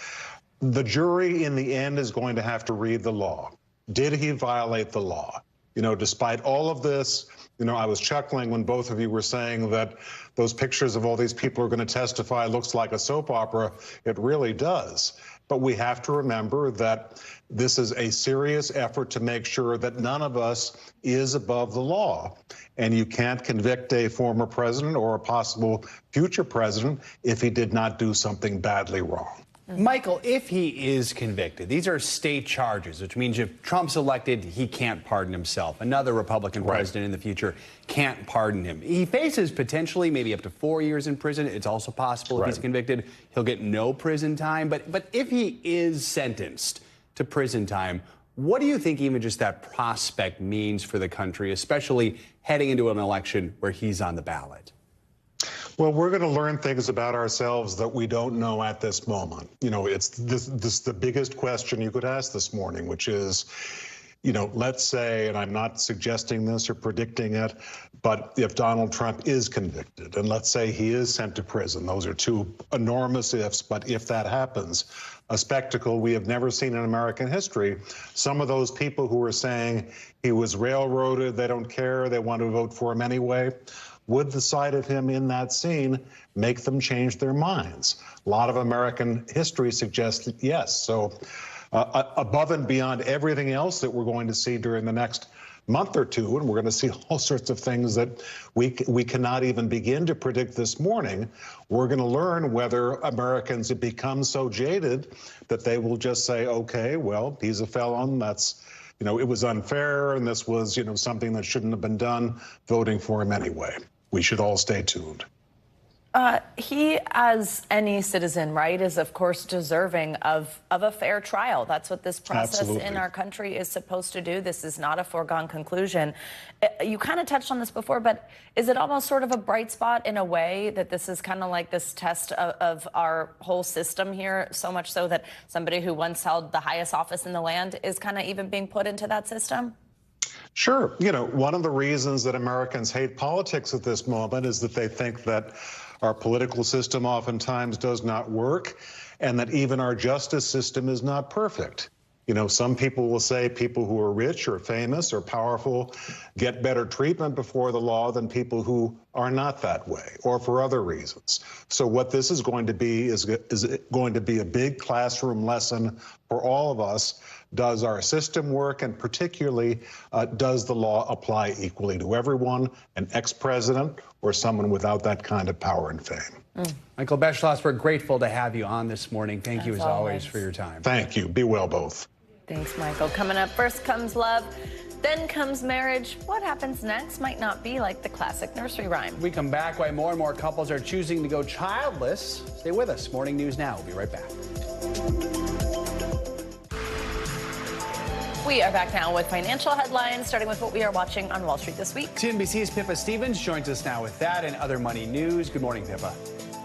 Speaker 18: The jury, in the end, is going to have to read the law. Did he violate the law? You know, despite all of this, you know, I was chuckling when both of you were saying that those pictures of all these people who are going to testify looks like a soap opera. It really does. But we have to remember that this is a serious effort to make sure that none of us is above the law. And you can't convict a former president or a possible future president if he did not do something badly wrong.
Speaker 4: Michael, if he is convicted, these are state charges, which means if Trump's elected, he can't pardon himself. Another Republican president in the future can't pardon him. He faces potentially maybe up to 4 years in prison. It's also possible if he's convicted, he'll get no prison time. But if he is sentenced to prison time, what do you think even just that prospect means for the country, especially heading into an election where he's on the ballot?
Speaker 18: Well, we're going to learn things about ourselves that we don't know at this moment. You know, it's this the biggest question you could ask this morning, which is, you know, let's say, and I'm not suggesting this or predicting it, but if Donald Trump is convicted, and let's say he is sent to prison, those are two enormous ifs, but if that happens, a spectacle we have never seen in American history. Some of those people who are saying he was railroaded, they don't care, they want to vote for him anyway, would the sight of him in that scene make them change their minds? A lot of American history suggests that yes. So above and beyond everything else that we're going to see during the next month or two, and we're going to see all sorts of things that we cannot even begin to predict this morning, we're going to learn whether Americans have become so jaded that they will just say, okay, well, he's a felon, that's, you know, it was unfair, and this was, you know, something that shouldn't have been done, voting for him anyway. We should all stay tuned.
Speaker 1: He, as any citizen, right, is of course deserving of a fair trial. That's what this process in our country is supposed to do. This is not a foregone conclusion. You kind of touched on this before, but is it almost sort of a bright spot in a way that this is kind of like this test of our whole system here, so much so that somebody who once held the highest office in the land is kind of even being put into that system?
Speaker 18: Sure. You know, one of the reasons that Americans hate politics at this moment is that they think that our political system oftentimes does not work and that even our justice system is not perfect. You know, some people will say people who are rich or famous or powerful get better treatment before the law than people who are not that way, or for other reasons. So what this is going to be is going to be a big classroom lesson for all of us. Does our system work, and particularly, does the law apply equally to everyone, an ex-president or someone without that kind of power and fame?
Speaker 4: Michael Beschloss, we're grateful to have you on this morning. Thank you as always for your time.
Speaker 18: Thank you. Be well, both.
Speaker 1: Thanks, Michael. Coming up, first comes love, then comes marriage. What happens next might not be like the classic nursery rhyme.
Speaker 4: We come back, why more and more couples are choosing to go childless. Stay with us. Morning News Now. We'll be right back.
Speaker 1: We are back now with financial headlines, starting with what we are watching on Wall Street this week.
Speaker 4: CNBC's Pippa Stevens joins us now with that and other money news. Good morning, Pippa.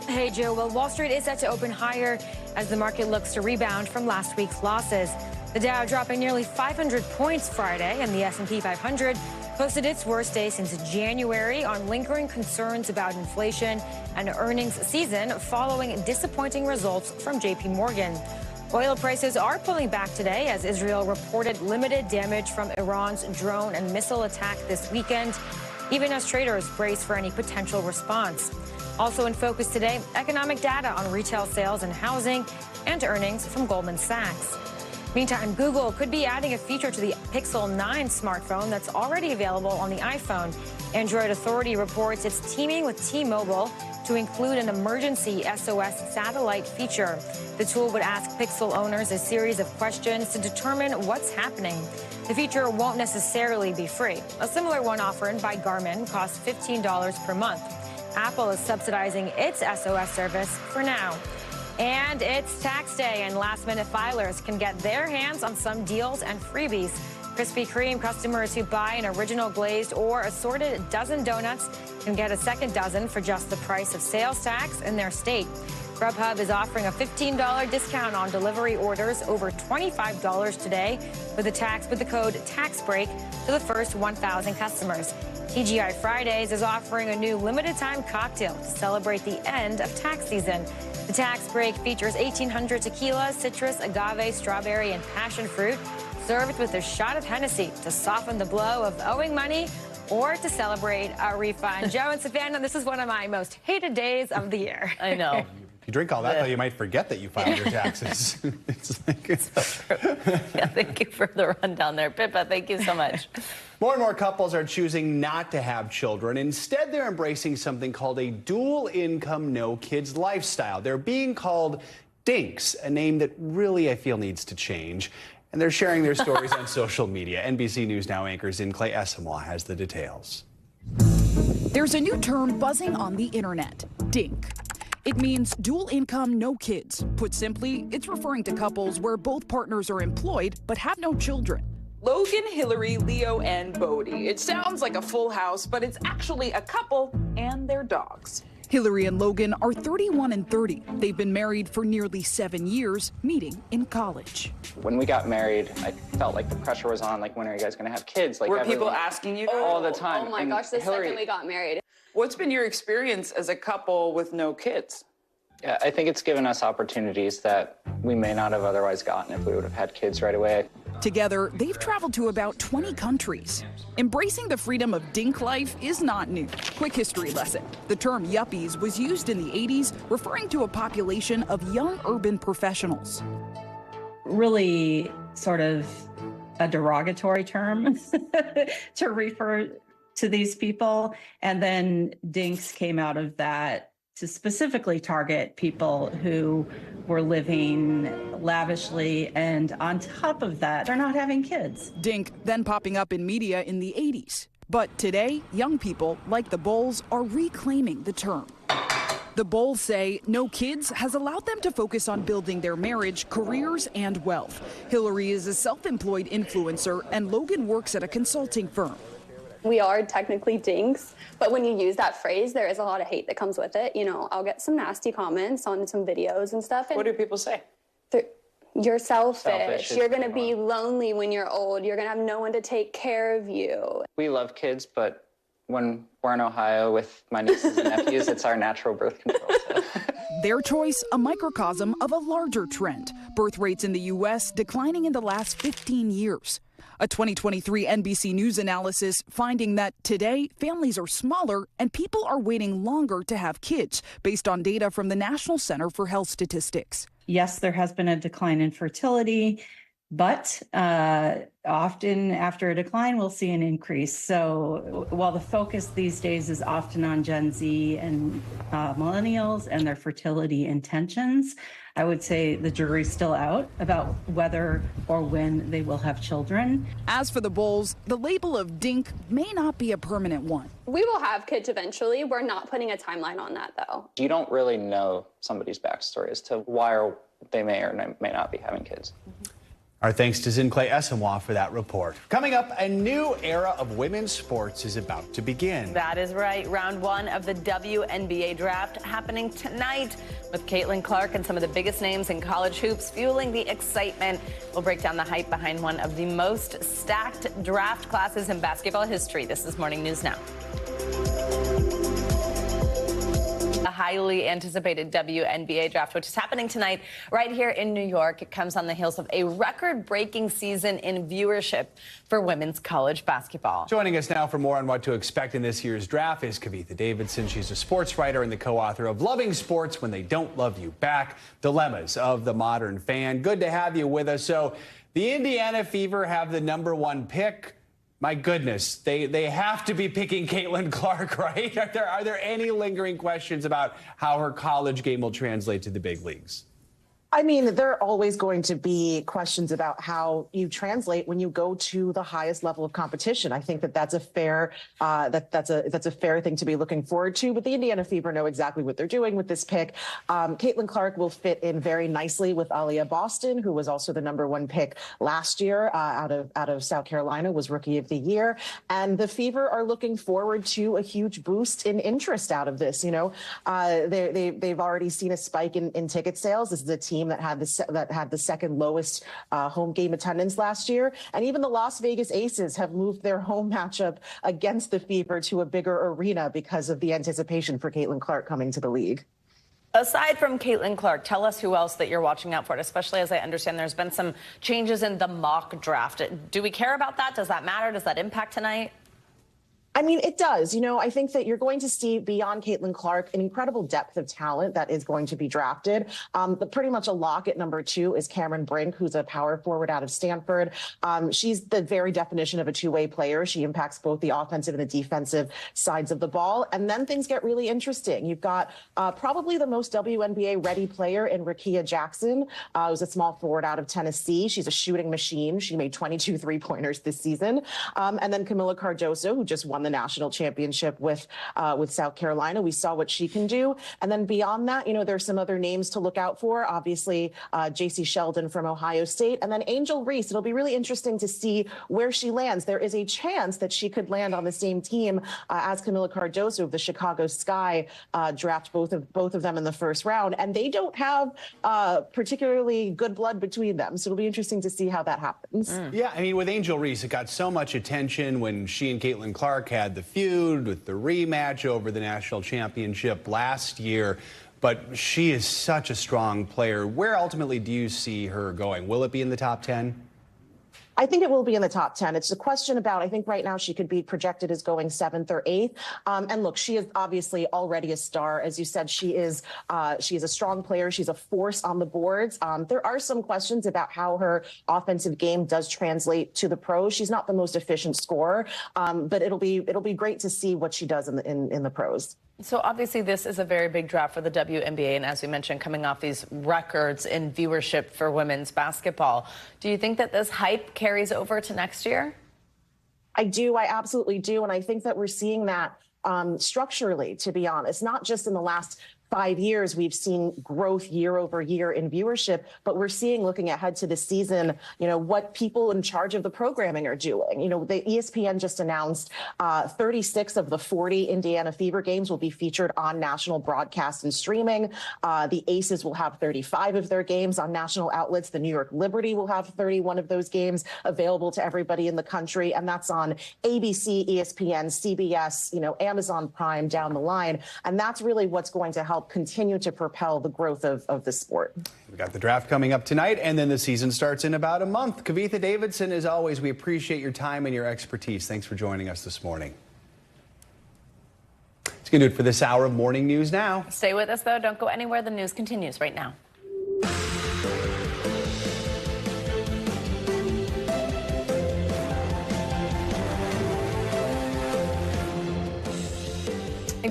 Speaker 19: Hey, Joe. Well, Wall Street is set to open higher as the market looks to rebound from last week's losses. The Dow dropping nearly 500 points Friday, and the S&P 500 posted its worst day since January on lingering concerns about inflation and earnings season following disappointing results from J.P. Morgan. Oil prices are pulling back today as Israel reported limited damage from Iran's drone and missile attack this weekend, even as traders brace for any potential response. Also in focus today, economic data on retail sales and housing and earnings from Goldman Sachs. Meantime, Google could be adding a feature to the Pixel 9 smartphone that's already available on the iPhone. Android Authority reports it's teaming with T-Mobile to include an emergency SOS satellite feature. The tool would ask Pixel owners a series of questions to determine what's happening. The feature won't necessarily be free. A similar one offered by Garmin costs $15 per month. Apple is subsidizing its SOS service for now. And it's tax day, and last-minute filers can get their hands on some deals and freebies. Krispy Kreme customers who buy an original glazed or assorted dozen donuts can get a second dozen for just the price of sales tax in their state. Grubhub is offering a $15 discount on delivery orders over $25 today with the code TAXBREAK to the first 1,000 customers. TGI Fridays is offering a new limited-time cocktail to celebrate the end of tax season. The tax break features 1,800 tequilas, citrus, agave, strawberry, and passion fruit, served with a shot of Hennessy to soften the blow of owing money or to celebrate a refund. Joe and Savannah, this is one of my most hated days of the year.
Speaker 1: I know.
Speaker 4: If you drink all that, though, you might forget that you filed your taxes. It's like
Speaker 1: Yeah, thank you for the rundown there, Pippa. Thank you so much.
Speaker 4: More and more couples are choosing not to have children. Instead, they're embracing something called a dual income, no kids lifestyle. They're being called dinks, a name that really I feel needs to change. And they're sharing their stories on social media. NBC News Now anchors in Clay Essamwa has the details.
Speaker 20: There's a new term buzzing on the internet, dink. It means dual income, no kids. Put simply, it's referring to couples where both partners are employed but have no children.
Speaker 21: Logan, Hillary, Leo, and Bodie. It sounds like a full house, but it's actually a couple and their dogs.
Speaker 20: Hillary and Logan are 31 and 30. They've been married for nearly 7 years, meeting in college.
Speaker 22: When we got married, I felt like the pressure was on, like, when are you guys going to have kids? Like,
Speaker 21: Were people asking you?
Speaker 22: All the time.
Speaker 21: Oh my
Speaker 22: And
Speaker 21: gosh, the
Speaker 22: Hillary,
Speaker 21: second we got married. What's been your experience as a couple with no kids?
Speaker 22: Yeah, I think it's given us opportunities that we may not have otherwise gotten if we would have had kids right away.
Speaker 20: Together, they've traveled to about 20 countries. Embracing the freedom of dink life is not new. Quick history lesson. The term yuppies was used in the 80s, referring to a population of young urban professionals.
Speaker 23: Really sort of a derogatory term to refer to these people. And then dinks came out of that to specifically target people who were living lavishly, and on top of that, they're not having kids.
Speaker 20: Dink then popping up in media in the 80s. But today, young people, like the Bowles, are reclaiming the term. The Bowles say no kids has allowed them to focus on building their marriage, careers, and wealth. Hillary is a self-employed influencer, and Logan works at a consulting firm.
Speaker 24: We are technically dinks, but when you use that phrase, there is a lot of hate that comes with it. You know, I'll get some nasty comments on some videos and stuff. And
Speaker 22: what do people say?
Speaker 24: You're selfish. You're going to be lonely when you're old. You're going to have no one to take care of you.
Speaker 22: We love kids, but when we're in Ohio with my nieces and nephews, it's our natural birth control. So.
Speaker 20: Their choice, a microcosm of a larger trend. Birth rates in the U.S. declining in the last 15 years. A 2023 NBC News analysis finding that today families are smaller and people are waiting longer to have kids, based on data from the National Center for Health Statistics.
Speaker 23: Yes, there has been a decline in fertility, but often after a decline, we'll see an increase. So while the focus these days is often on Gen Z and millennials and their fertility intentions, I would say the jury's still out about whether or when they will have children.
Speaker 20: As for the Bulls, the label of dink may not be a permanent one.
Speaker 24: We will have kids eventually. We're not putting a timeline on that, though.
Speaker 22: You don't really know somebody's backstory as to why or they may or may not be having kids.
Speaker 4: Our thanks to Zincle Esamoah for that report. Coming up, a new era of women's sports is about to begin.
Speaker 1: That is right. Round 1 of the WNBA draft happening tonight with Caitlin Clark and some of the biggest names in college hoops fueling the excitement. We'll break down the hype behind one of the most stacked draft classes in basketball history. This is Morning News Now. The highly anticipated WNBA draft, which is happening tonight right here in New York. It comes on the heels of a record-breaking season in viewership for women's college basketball.
Speaker 4: Joining us now for more on what to expect in this year's draft is Kavitha Davidson. She's a sports writer and the co-author of Loving Sports When They Don't Love You Back, Dilemmas of the Modern Fan. Good to have you with us. So the Indiana Fever have the #1 pick. My goodness, they have to be picking Caitlin Clark, right? Are there any lingering questions about how her college game will translate to the big leagues?
Speaker 2: I mean, there are always going to be questions about how you translate when you go to the highest level of competition. I think that's a fair that's a fair thing to be looking forward to. But the Indiana Fever know exactly what they're doing with this pick. Caitlin Clark will fit in very nicely with Aaliyah Boston, who was also the #1 pick last year out of South Carolina, was Rookie of the Year. And the Fever are looking forward to a huge boost in interest out of this. You know, they've already seen a spike in ticket sales. This is a team that had the second lowest home game attendance last year. And even the Las Vegas Aces have moved their home matchup against the Fever to a bigger arena because of the anticipation for Caitlin Clark coming to the league.
Speaker 1: Aside from Caitlin Clark, tell us who else that you're watching out for, especially as I understand there's been some changes in the mock draft. Do we care about that? Does that matter? Does that impact tonight?
Speaker 2: I mean, it does. You know, I think that you're going to see beyond Caitlin Clark an incredible depth of talent that is going to be drafted. But pretty much a lock at #2 is Cameron Brink, who's a power forward out of Stanford. She's the very definition of a two-way player. She impacts both the offensive and the defensive sides of the ball. And then things get really interesting. You've got probably the most WNBA ready player in Rickea Jackson, who's a small forward out of Tennessee. She's a shooting machine. She made 22 three-pointers this season. And then Camila Cardoso, who just won the national championship with South Carolina. We saw what she can do. And then beyond that, you know, there's some other names to look out for. Obviously, J.C. Sheldon from Ohio State, and then Angel Reese. It'll be really interesting to see where she lands. There is a chance that she could land on the same team as Camila Cardoso of the Chicago Sky, draft both of them in the first round. And they don't have particularly good blood between them. So it'll be interesting to see how that happens.
Speaker 4: Yeah, I mean, with Angel Reese, it got so much attention when she and Caitlin Clark had the feud with the rematch over the national championship last year. But she is such a strong player. Where ultimately do you see her going? Will it be in the top 10?
Speaker 2: I think it will be in the top 10. It's a question about, I think right now she could be projected as going 7th or 8th. And look, she is obviously already a star. As you said, she is a strong player. She's a force on the boards. There are some questions about how her offensive game does translate to the pros. She's not the most efficient scorer, but it'll be great to see what she does in the pros.
Speaker 1: So obviously this is a very big draft for the WNBA, and as we mentioned, coming off these records in viewership for women's basketball. Do you think that this hype carries over to next year?
Speaker 2: I do. I absolutely do. And I think that we're seeing that structurally, to be honest, not just in the last 5 years, we've seen growth year over year in viewership, but we're seeing, looking ahead to the season, you know, what people in charge of the programming are doing. You know, the ESPN just announced 36 of the 40 Indiana Fever games will be featured on national broadcast and streaming. The Aces will have 35 of their games on national outlets. The New York Liberty will have 31 of those games available to everybody in the country. And that's on ABC, ESPN, CBS, you know, Amazon Prime down the line. And that's really what's going to help help continue to propel the growth of the sport.
Speaker 4: We got the draft coming up tonight, and then the season starts in about a month. Kavitha Davidson, as always, we appreciate your time and your expertise. Thanks for joining us this morning. It's going to do it for this hour of Morning News Now.
Speaker 1: Stay with us, though. Don't go anywhere. The news continues right now.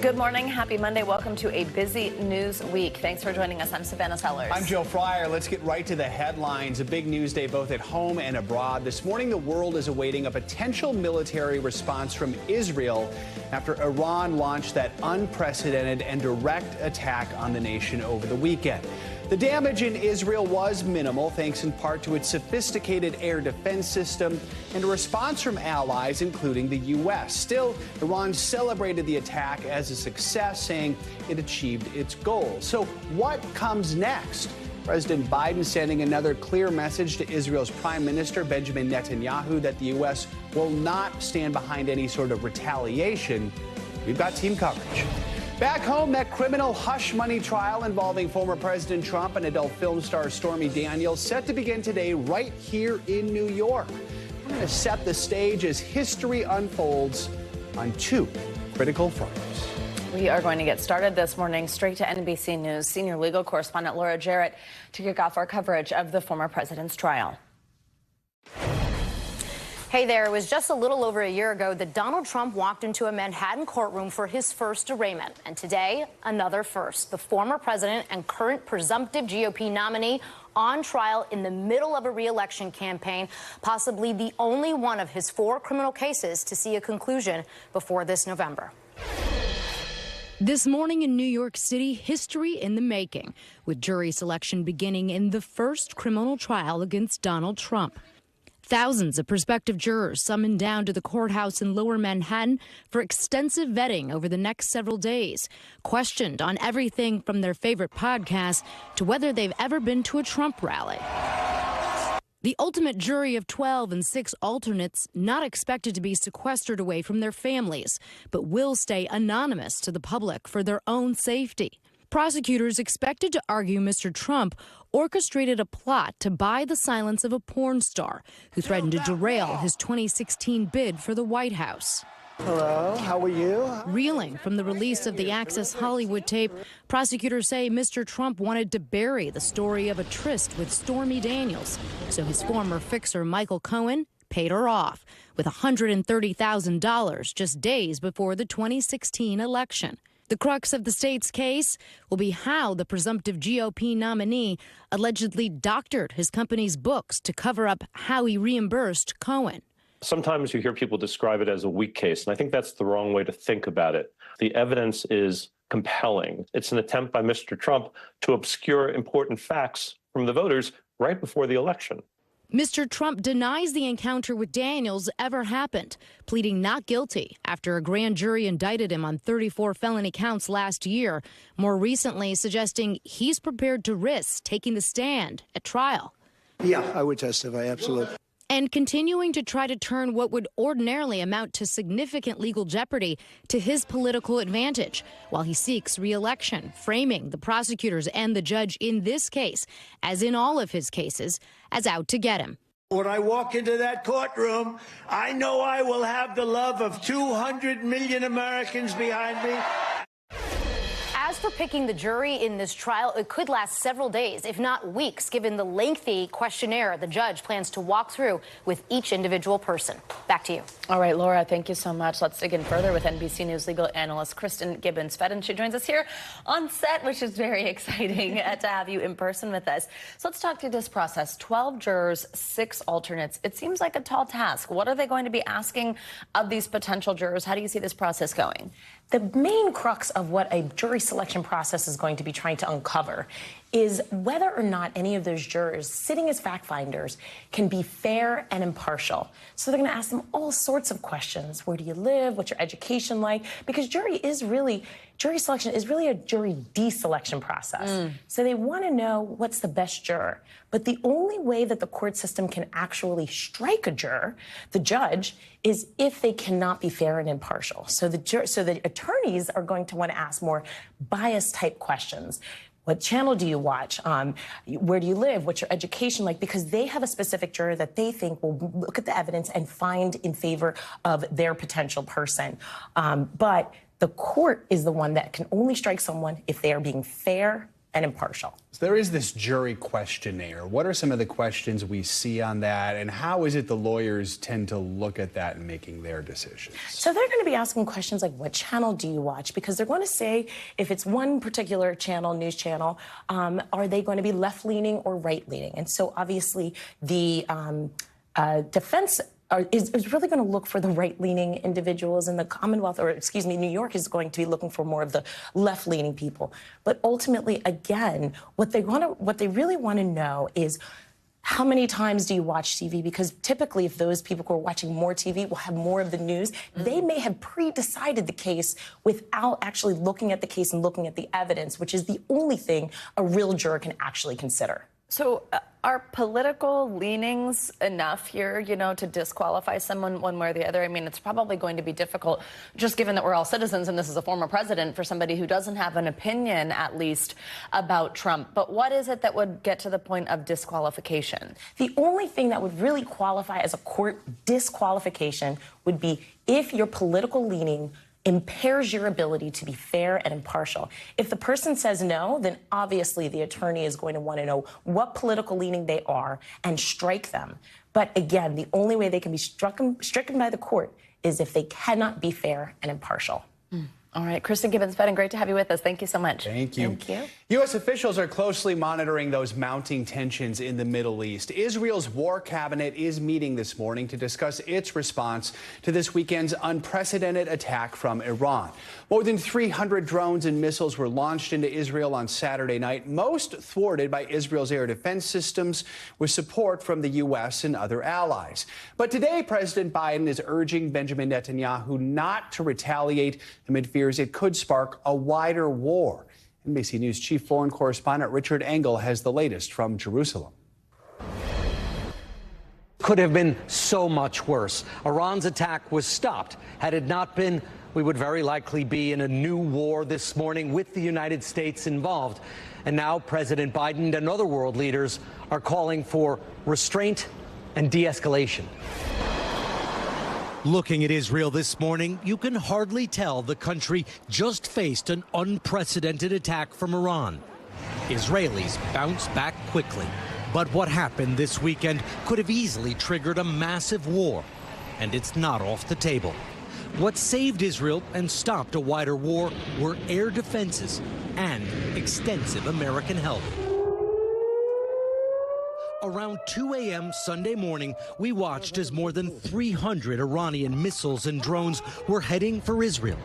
Speaker 1: Good morning. Happy Monday. Welcome to a busy news week. Thanks for joining us. I'm Savannah Sellers.
Speaker 4: I'm Joe Fryer. Let's get right to the headlines. A big news day both at home and abroad. This morning, the world is awaiting a potential military response from Israel after Iran launched that unprecedented and direct attack on the nation over the weekend. The damage in Israel was minimal, thanks in part to its sophisticated air defense system and a response from allies, including the U.S. Still, Iran celebrated the attack as a success, saying it achieved its goals. So what comes next? President Biden sending another clear message to Israel's Prime Minister Benjamin Netanyahu that the U.S. will not stand behind any sort of retaliation. We've got team coverage. Back home, that criminal hush money trial involving former President Trump and adult film star Stormy Daniels set to begin today right here in New York. We're going to set the stage as history unfolds on two critical fronts.
Speaker 1: We are going to get started this morning straight to NBC News senior legal correspondent Laura Jarrett to kick off our coverage of the former president's trial.
Speaker 3: Hey there, it was just a little over a year ago that Donald Trump walked into a Manhattan courtroom for his first arraignment. And today, another first. The former president and current presumptive GOP nominee on trial in the middle of a re-election campaign, possibly the only one of his 4 criminal cases to see a conclusion before this November.
Speaker 5: This morning in New York City, history in the making, with jury selection beginning in the first criminal trial against Donald Trump. Thousands of prospective jurors summoned down to the courthouse in Lower Manhattan for extensive vetting over the next several days, questioned on everything from their favorite podcasts to whether they've ever been to a Trump rally. The ultimate jury of 12 and 6 alternates not expected to be sequestered away from their families, but will stay anonymous to the public for their own safety. Prosecutors expected to argue Mr. Trump orchestrated a plot to buy the silence of a porn star who threatened to derail his 2016 bid for the White House.
Speaker 6: Hello, how are you?
Speaker 5: Reeling from the release of the Access Hollywood tape, prosecutors say Mr. Trump wanted to bury the story of a tryst with Stormy Daniels, so his former fixer Michael Cohen paid her off with $130,000 just days before the 2016 election. The crux of the state's case will be how the presumptive GOP nominee allegedly doctored his company's books to cover up how he reimbursed Cohen.
Speaker 7: Sometimes you hear people describe it as a weak case, and I think that's the wrong way to think about it. The evidence is compelling. It's an attempt by Mr. Trump to obscure important facts from the voters right before the election.
Speaker 5: Mr. Trump denies the encounter with Daniels ever happened, pleading not guilty after a grand jury indicted him on 34 felony counts last year, more recently suggesting he's prepared to risk taking the stand at trial.
Speaker 6: Yeah, I would testify, absolutely.
Speaker 5: And continuing to try to turn what would ordinarily amount to significant legal jeopardy to his political advantage while he seeks re-election, framing the prosecutors and the judge in this case, as in all of his cases, as out to get him.
Speaker 6: When I walk into that courtroom, I know I will have the love of 200 million Americans behind me.
Speaker 3: As for picking the jury in this trial, it could last several days, if not weeks, given the lengthy questionnaire the judge plans to walk through with each individual person. Back to you.
Speaker 1: All right, Laura, thank you so much. Let's dig in further with NBC News legal analyst Kristen Gibbons-Fedden. She joins us here on set, which is very exciting to have you in person with us. So let's talk through this process. 12 jurors, 6 alternates. It seems like a tall task. What are they going to be asking of these potential jurors? How do you see this process going?
Speaker 25: The main crux of what a jury selection process is going to be trying to uncover
Speaker 8: is whether or not any of those jurors sitting as fact finders can be fair and impartial. So they're going to ask them all sorts of questions. Where do you live? What's your education like? Because jury selection is really a jury deselection process. So they want to know what's the best juror. But the only way that the court system can actually strike a juror, the judge, is if they cannot be fair and impartial. So the attorneys are going to want to ask more bias-type questions. What channel do you watch? Where do you live? What's your education like? Because they have a specific juror that they think will look at the evidence and find in favor of their potential person. But the court is the one that can only strike someone if they are being fair and impartial.
Speaker 4: So there is this jury questionnaire. What are some of the questions we see on that, and how is it the lawyers tend to look at that in making their decisions?
Speaker 8: So they're going to be asking questions like, what channel do you watch? Because they're going to say, if it's one particular channel, news channel, are they going to be left-leaning or right-leaning? And so obviously the defense is really going to look for the right-leaning individuals, in the Commonwealth, or excuse me, New York is going to be looking for more of the left-leaning people. But ultimately, again, what they really want to know is, how many times do you watch TV? Because typically, if those people who are watching more TV will have more of the news, they may have pre-decided the case without actually looking at the case and looking at the evidence, which is the only thing a real juror can actually consider.
Speaker 1: So are political leanings enough here, you know, to disqualify someone one way or the other? I mean, it's probably going to be difficult, just given that we're all citizens and this is a former president, for somebody who doesn't have an opinion, at least, about Trump. But what is it that would get to the point of disqualification?
Speaker 8: The only thing that would really qualify as a court disqualification would be if your political leaning impairs your ability to be fair and impartial. If the person says no, then obviously the attorney is going to want to know what political leaning they are and strike them. But again, the only way they can be stricken by the court is if they cannot be fair and impartial.
Speaker 1: All right, Kristen Gibbons-Fettin, great to have you with us. Thank you so much.
Speaker 4: Thank you.
Speaker 1: Thank you.
Speaker 4: U.S. officials are closely monitoring those mounting tensions in the Middle East. Israel's war cabinet is meeting this morning to discuss its response to this weekend's unprecedented attack from Iran. More than 300 drones and missiles were launched into Israel on Saturday night, most thwarted by Israel's air defense systems with support from the U.S. and other allies. But today, President Biden is urging Benjamin Netanyahu not to retaliate amid fears it could spark a wider war. NBC News chief foreign correspondent Richard Engel has the latest from Jerusalem.
Speaker 9: Could have been so much worse. Iran's attack was stopped. Had it not been, we would very likely be in a new war this morning with the United States involved. And now President Biden and other world leaders are calling for restraint and de-escalation.
Speaker 10: Looking at Israel this morning, you can hardly tell the country just faced an unprecedented attack from Iran. Israelis bounced back quickly. But what happened this weekend could have easily triggered a massive war. And it's not off the table. What saved Israel and stopped a wider war were air defenses and extensive American help. Around 2 a.m. Sunday morning, we watched as more than 300 Iranian missiles and drones were heading for Israel.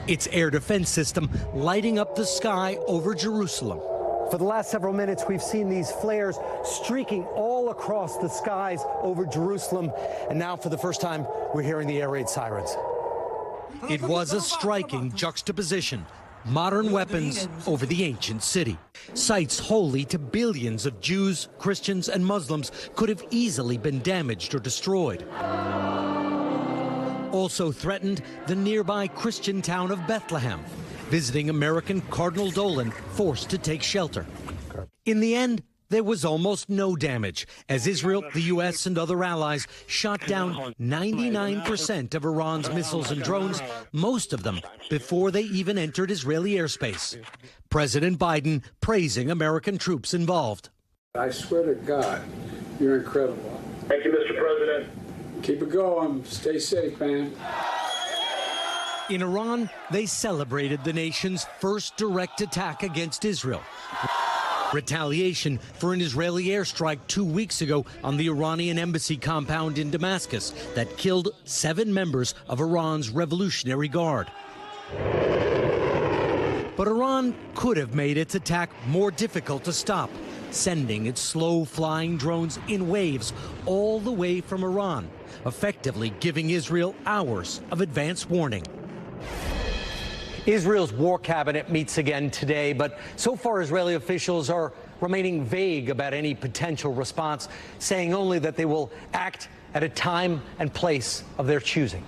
Speaker 10: Its air defense system lighting up the sky over Jerusalem.
Speaker 9: For the last several minutes, we've seen these flares streaking all across the skies over Jerusalem. And now, for the first time, we're hearing the air raid sirens.
Speaker 10: It was a striking juxtaposition. Modern weapons over the ancient city. Sites holy to billions of Jews, Christians, and Muslims could have easily been damaged or destroyed. Also threatened, the nearby Christian town of Bethlehem. Visiting American Cardinal Dolan forced to take shelter. In the end, there was almost no damage, as Israel, the U.S., and other allies shot down 99% of Iran's missiles and drones, most of them before they even entered Israeli airspace. President Biden praising American troops involved.
Speaker 11: I swear to God, you're incredible.
Speaker 25: Thank you, Mr. President.
Speaker 11: Keep it going. Stay safe, man.
Speaker 10: In Iran, they celebrated the nation's first direct attack against Israel. Retaliation for an Israeli airstrike 2 weeks ago on the Iranian embassy compound in Damascus that killed 7 members of Iran's Revolutionary Guard. But Iran could have made its attack more difficult to stop, sending its slow-flying drones in waves all the way from Iran, effectively giving Israel hours of advance warning.
Speaker 9: Israel's war cabinet meets again today, but so far Israeli officials are remaining vague about any potential response, saying only that they will act at a time and place of their choosing.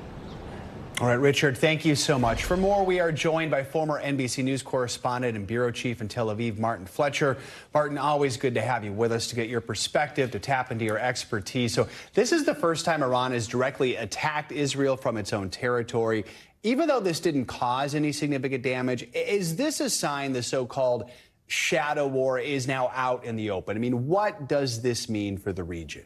Speaker 4: All right, Richard, thank you so much. For more, we are joined by former NBC News correspondent and bureau chief in Tel Aviv, Martin Fletcher. Martin, always good to have you with us to get your perspective, to tap into your expertise. So this is the first time Iran has directly attacked Israel from its own territory. Even though this didn't cause any significant damage, is this a sign the so-called shadow war is now out in the open? I mean, what does this mean for the region?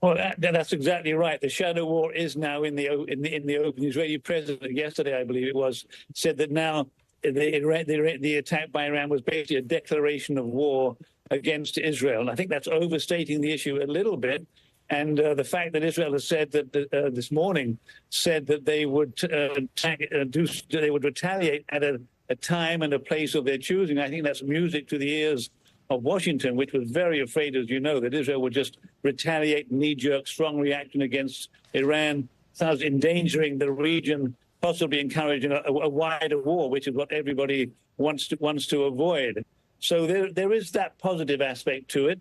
Speaker 12: Well, that's exactly right. The shadow war is now in the open. The Israeli president yesterday, I believe it was, said that now the attack by Iran was basically a declaration of war against Israel. And I think that's overstating the issue a little bit. And the fact that Israel has said that this morning said that they would they would retaliate at a time and a place of their choosing, I think that's music to the ears of Washington, which was very afraid, as you know, that Israel would just retaliate, knee-jerk, strong reaction against Iran, thus endangering the region, possibly encouraging a wider war, which is what everybody wants to avoid. So there is that positive aspect to it.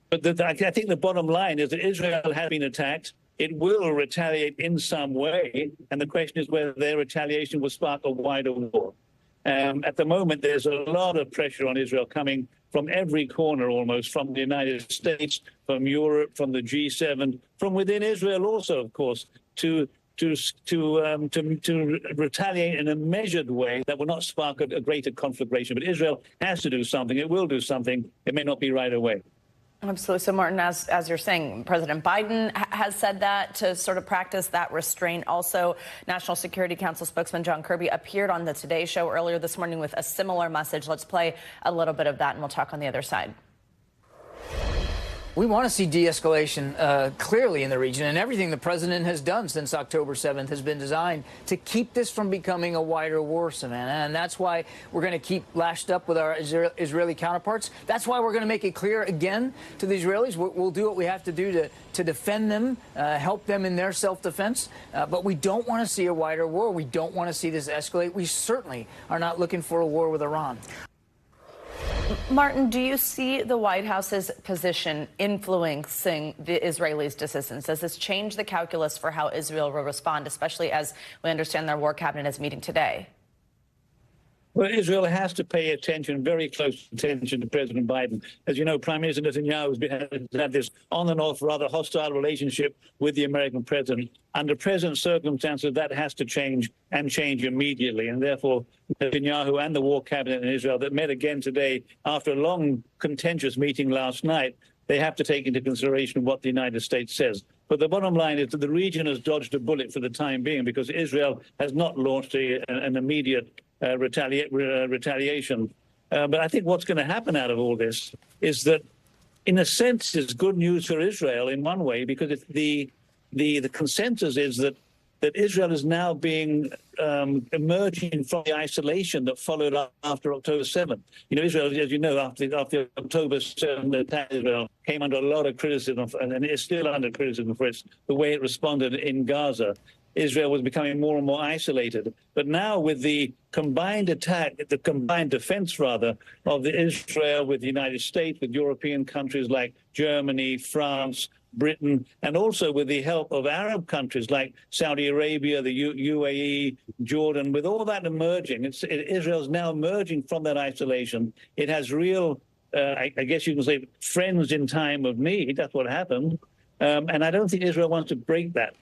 Speaker 12: But I think the bottom line is that Israel has been attacked. It will retaliate in some way, and the question is whether their retaliation will spark a wider war. At the moment, there's a lot of pressure on Israel coming from every corner, almost, from the United States, from Europe, from the G7, from within Israel also, of course, to retaliate in a measured way that will not spark a greater conflagration. But Israel has to do something. It will do something. It may not be right away.
Speaker 1: Absolutely. So, Martin, as you're saying, President Biden has said that to sort of practice that restraint. Also, National Security Council spokesman John Kirby appeared on the Today Show earlier this morning with a similar message. Let's play a little bit of that, and we'll talk on the other side.
Speaker 13: We want to see de-escalation clearly in the region, and everything the president has done since October 7th has been designed to keep this from becoming a wider war, Savannah. And that's why we're going to keep lashed up with our Israeli counterparts. That's why we're going to make it clear again to the Israelis. We'll do what we have to do to defend them, help them in their self-defense. But we don't want to see a wider war. We don't want to see this escalate. We certainly are not looking for a war with Iran.
Speaker 1: Martin, do you see the White House's position influencing the Israelis' decisions? Does this change the calculus for how Israel will respond, especially as we understand their war cabinet is meeting today?
Speaker 12: Well, Israel has to pay attention, very close attention, to President Biden. As you know, Prime Minister Netanyahu has had this on and off rather hostile relationship with the American president. Under present circumstances, that has to change, and change immediately. And therefore, Netanyahu and the war cabinet in Israel that met again today after a long, contentious meeting last night, they have to take into consideration what the United States says. But the bottom line is that the region has dodged a bullet for the time being, because Israel has not launched an immediate retaliation. But I think what's going to happen out of all this is that, in a sense, it's good news for Israel in one way, because it's the consensus is that Israel is now being emerging from the isolation that followed after October 7th. You know, Israel, as you know, after October 7th attack, Israel came under a lot of criticism, and it is still under criticism for the way it responded in Gaza. Israel was becoming more and more isolated. But now, with the combined attack, the combined defense, rather, of Israel with the United States, with European countries like Germany, France, Britain, and also with the help of Arab countries like Saudi Arabia, the UAE, Jordan, with all that emerging, Israel's now emerging from that isolation. It has real, I guess you can say, friends in time of need. That's what happened. And I don't think Israel wants to break that.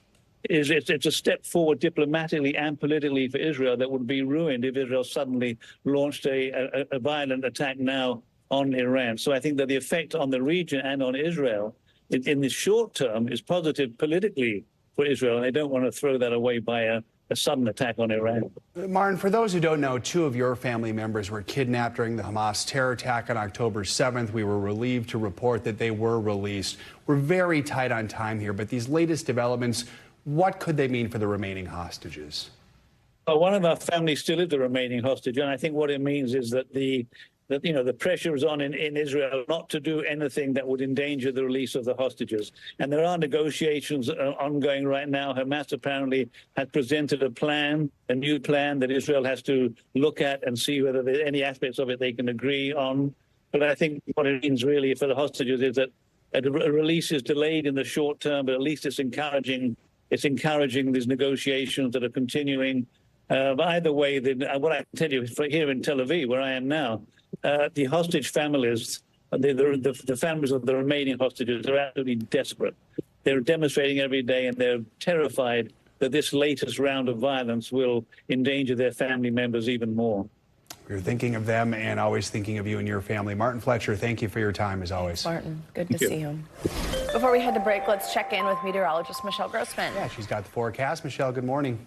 Speaker 12: It's a step forward diplomatically and politically for Israel that would be ruined if Israel suddenly launched a violent attack now on Iran. So I think that the effect on the region and on Israel in the short term is positive politically for Israel, and they don't want to throw that away by a sudden attack on Iran.
Speaker 4: Martin, for those who don't know, 2 of your family members were kidnapped during the Hamas terror attack on October 7th. We were relieved to report that they were released. We're very tight on time here, but these latest developments, what could they mean for the remaining hostages?
Speaker 12: One of our families still is the remaining hostage, and I think what it means is that the pressure is on in Israel not to do anything that would endanger the release of the hostages. And there are negotiations ongoing right now. Hamas apparently has presented a new plan that Israel has to look at and see whether there are any aspects of it they can agree on. But I think what it means really for the hostages is that a release is delayed in the short term, but at least it's encouraging these negotiations that are continuing. But either way, what I can tell you here in Tel Aviv, where I am now, the hostage families, the families of the remaining hostages, are absolutely desperate. They're demonstrating every day, and they're terrified that this latest round of violence will endanger their family members even more.
Speaker 4: We're thinking of them and always thinking of you and your family. Martin Fletcher, thank you for your time as always.
Speaker 1: Martin, good to see you. Before we head to break, let's check in with meteorologist Michelle Grossman.
Speaker 4: Yeah, she's got the forecast. Michelle, good morning.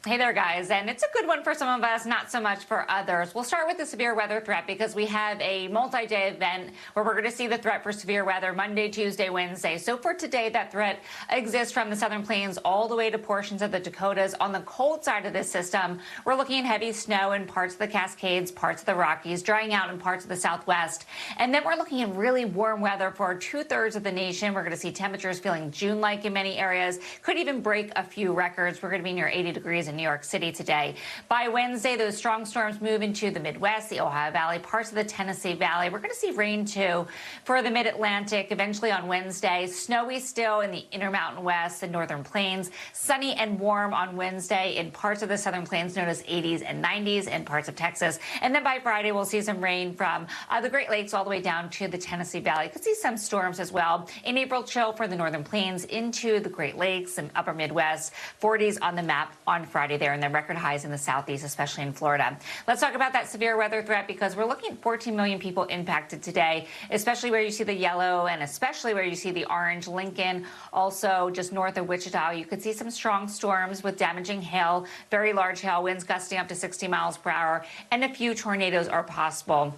Speaker 14: Hey there, guys, and it's a good one for some of us, not so much for others. We'll start with the severe weather threat because we have a multi-day event where we're going to see the threat for severe weather Monday, Tuesday, Wednesday. So for today, that threat exists from the southern plains all the way to portions of the Dakotas. On the cold side of this system, we're looking at heavy snow in parts of the Cascades, parts of the Rockies, drying out in parts of the Southwest. And then we're looking at really warm weather for 2/3 of the nation. We're going to see temperatures feeling June-like in many areas, could even break a few records. We're going to be near 80 degrees in New York City today. By Wednesday, those strong storms move into the Midwest, the Ohio Valley, parts of the Tennessee Valley. We're going to see rain, too, for the Mid-Atlantic eventually on Wednesday. Snowy still in the Intermountain West and Northern Plains. Sunny and warm on Wednesday in parts of the Southern Plains, notice 80s and 90s in parts of Texas. And then by Friday, we'll see some rain from the Great Lakes all the way down to the Tennessee Valley. Could see some storms as well. In April, chill for the Northern Plains into the Great Lakes and upper Midwest. 40s on the map on Friday there, and then record highs in the southeast, especially in Florida. Let's talk about that severe weather threat because we're looking at 14 million people impacted today, especially where you see the yellow and especially where you see the orange. Lincoln, also just north of Wichita, you could see some strong storms with damaging hail, very large hail, winds gusting up to 60 miles per hour, and a few tornadoes are possible.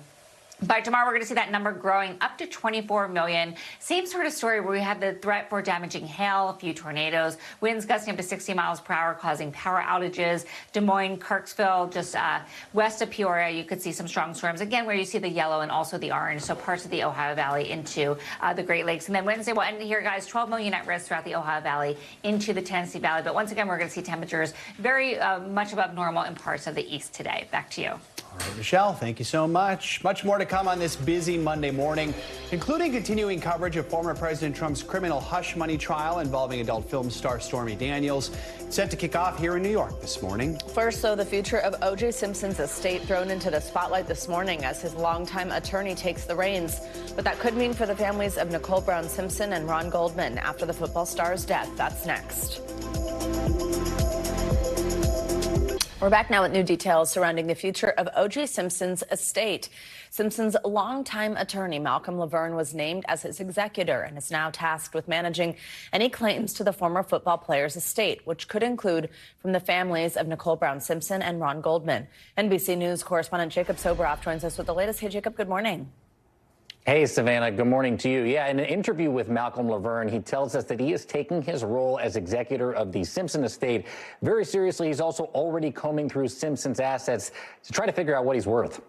Speaker 14: By tomorrow, we're going to see that number growing up to 24 million. Same sort of story where we have the threat for damaging hail, a few tornadoes, winds gusting up to 60 miles per hour, causing power outages. Des Moines, Kirksville, just west of Peoria, you could see some strong storms. Again, where you see the yellow and also the orange, so parts of the Ohio Valley into the Great Lakes. And then Wednesday, we'll end here, guys, 12 million at risk throughout the Ohio Valley into the Tennessee Valley. But once again, we're going to see temperatures very much above normal in parts of the east today. Back to you.
Speaker 4: All right, Michelle, thank you so much. Much more to come on this busy Monday morning, including continuing coverage of former President Trump's criminal hush money trial involving adult film star Stormy Daniels, set to kick off here in New York this morning.
Speaker 1: First, though, the future of O.J. Simpson's estate thrown into the spotlight this morning as his longtime attorney takes the reins. But that could mean for the families of Nicole Brown Simpson and Ron Goldman after the football star's death. That's next. We're back now with new details surrounding the future of O.J. Simpson's estate. Simpson's longtime attorney, Malcolm Laverne, was named as his executor and is now tasked with managing any claims to the former football player's estate, which could include from the families of Nicole Brown Simpson and Ron Goldman. NBC News correspondent Jacob Soboroff joins us with the latest. Hey, Jacob, good morning.
Speaker 15: Hey, Savannah, good morning to you. Yeah, in an interview with Malcolm Laverne, he tells us that he is taking his role as executor of the Simpson estate very seriously. He's also already combing through Simpson's assets to try to figure out what he's worth.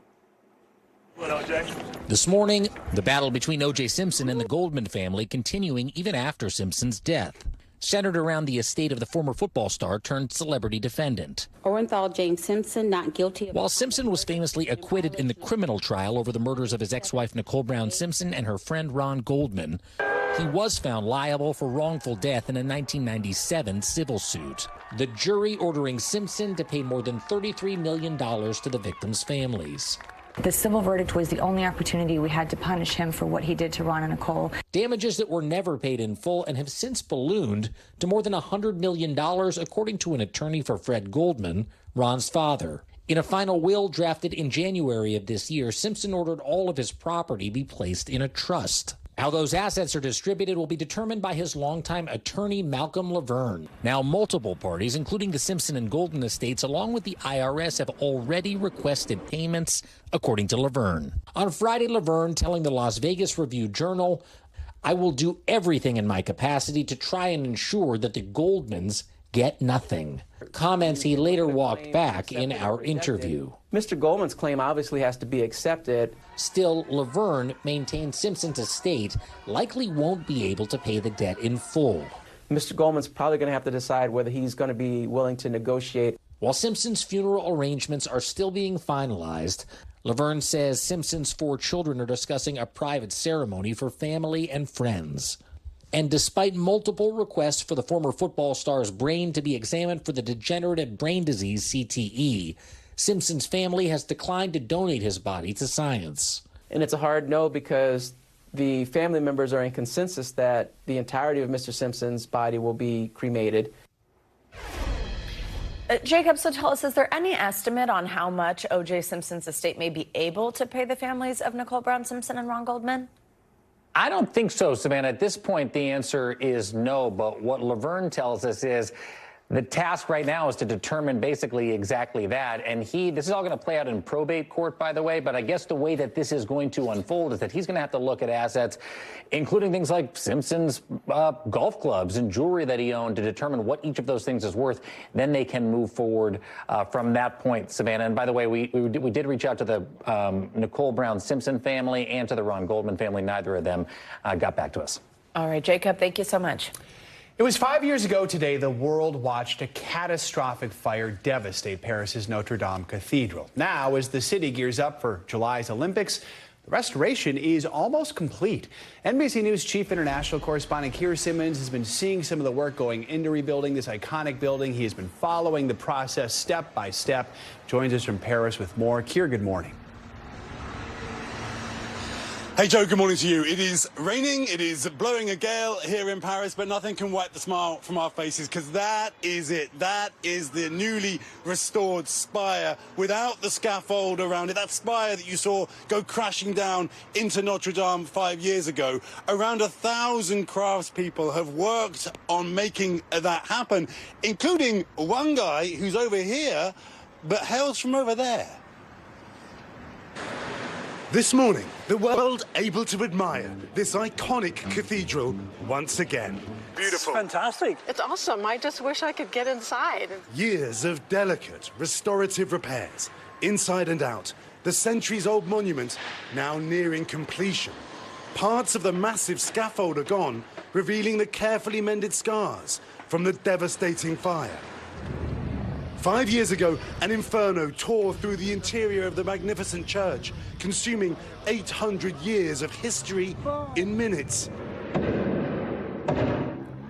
Speaker 16: This morning, the battle between O.J. Simpson and the Goldman family continuing even after Simpson's death, centered around the estate of the former football star turned celebrity defendant.
Speaker 17: Orenthal James Simpson not guilty of...
Speaker 16: While Simpson was famously acquitted in the criminal trial over the murders of his ex-wife Nicole Brown Simpson and her friend Ron Goldman, he was found liable for wrongful death in a 1997 civil suit. The jury ordering Simpson to pay more than $33 million to the victims' families.
Speaker 25: The civil verdict was the only opportunity we had to punish him for what he did to Ron and Nicole.
Speaker 16: Damages that were never paid in full and have since ballooned to more than $100 million, according to an attorney for Fred Goldman, Ron's father. In a final will drafted in January of this year, Simpson ordered all of his property be placed in a trust. How those assets are distributed will be determined by his longtime attorney, Malcolm Laverne. Now, multiple parties, including the Simpson and Goldman estates, along with the IRS, have already requested payments, according to Laverne. On Friday, Laverne telling the Las Vegas Review-Journal, "I will do everything in my capacity to try and ensure that the Goldmans get nothing. Comments he later walked back in our interview.
Speaker 18: Mr. Goldman's claim obviously has to be accepted.
Speaker 16: Still, Laverne maintains Simpson's estate likely won't be able to pay the debt in full.
Speaker 18: Mr. Goldman's probably going to have to decide whether he's going to be willing to negotiate.
Speaker 16: While Simpson's funeral arrangements are still being finalized, Laverne says Simpson's 4 children are discussing a private ceremony for family and friends. And despite multiple requests for the former football star's brain to be examined for the degenerative brain disease CTE, Simpson's family has declined to donate his body to science.
Speaker 18: And it's a hard no because the family members are in consensus that the entirety of Mr. Simpson's body will be cremated.
Speaker 1: Jacob, so tell us, is there any estimate on how much O.J. Simpson's estate may be able to pay the families of Nicole Brown Simpson and Ron Goldman?
Speaker 15: I don't think so, Savannah. At this point, the answer is no. But what Laverne tells us is the task right now is to determine basically exactly that. And this is all going to play out in probate court, by the way. But I guess the way that this is going to unfold is that he's going to have to look at assets, including things like Simpson's golf clubs and jewelry that he owned, to determine what each of those things is worth. Then they can move forward from that point, Savannah. And by the way, we did reach out to the Nicole Brown Simpson family and to the Ron Goldman family. Neither of them got back to us.
Speaker 1: All right, Jacob, thank you so much.
Speaker 4: It was 5 years ago today the world watched a catastrophic fire devastate Paris's Notre-Dame Cathedral. Now, as the city gears up for July's Olympics, the restoration is almost complete. NBC News chief international correspondent Keir Simmons has been seeing some of the work going into rebuilding this iconic building. He has been following the process step by step. Joins us from Paris with more. Keir, good morning.
Speaker 19: Hey Joe, good morning to you. It is raining, it is blowing a gale here in Paris, but nothing can wipe the smile from our faces, because that is it. That is the newly restored spire without the scaffold around it. That spire that you saw go crashing down into Notre Dame 5 years ago. Around 1,000 craftspeople have worked on making that happen, including one guy who's over here, but hails from over there. This morning, the world able to admire this iconic cathedral once again. Beautiful.
Speaker 20: It's fantastic. It's awesome. I just wish I could get inside.
Speaker 19: Years of delicate restorative repairs, inside and out. The centuries-old monument now nearing completion. Parts of the massive scaffold are gone, revealing the carefully mended scars from the devastating fire. 5 years ago, an inferno tore through the interior of the magnificent church, consuming 800 years of history in minutes.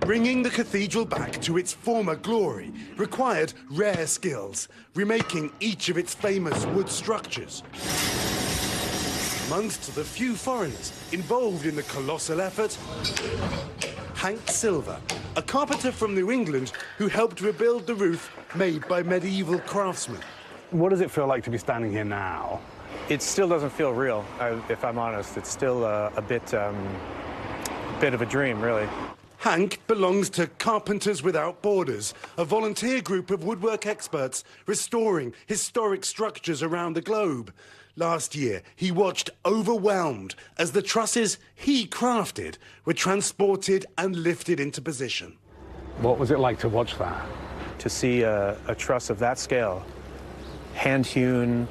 Speaker 19: Bringing the cathedral back to its former glory required rare skills, remaking each of its famous wood structures. Amongst the few foreigners involved in the colossal effort, Hank Silver, a carpenter from New England who helped rebuild the roof made by medieval craftsmen.
Speaker 21: What does it feel like to be standing here now?
Speaker 23: It still doesn't feel real, if I'm honest. It's still a bit of a dream, really.
Speaker 19: Hank belongs to Carpenters Without Borders, a volunteer group of woodwork experts restoring historic structures around the globe. Last year, he watched overwhelmed as the trusses he crafted were transported and lifted into position.
Speaker 21: What was it like to watch that?
Speaker 23: To see a truss of that scale, hand-hewn,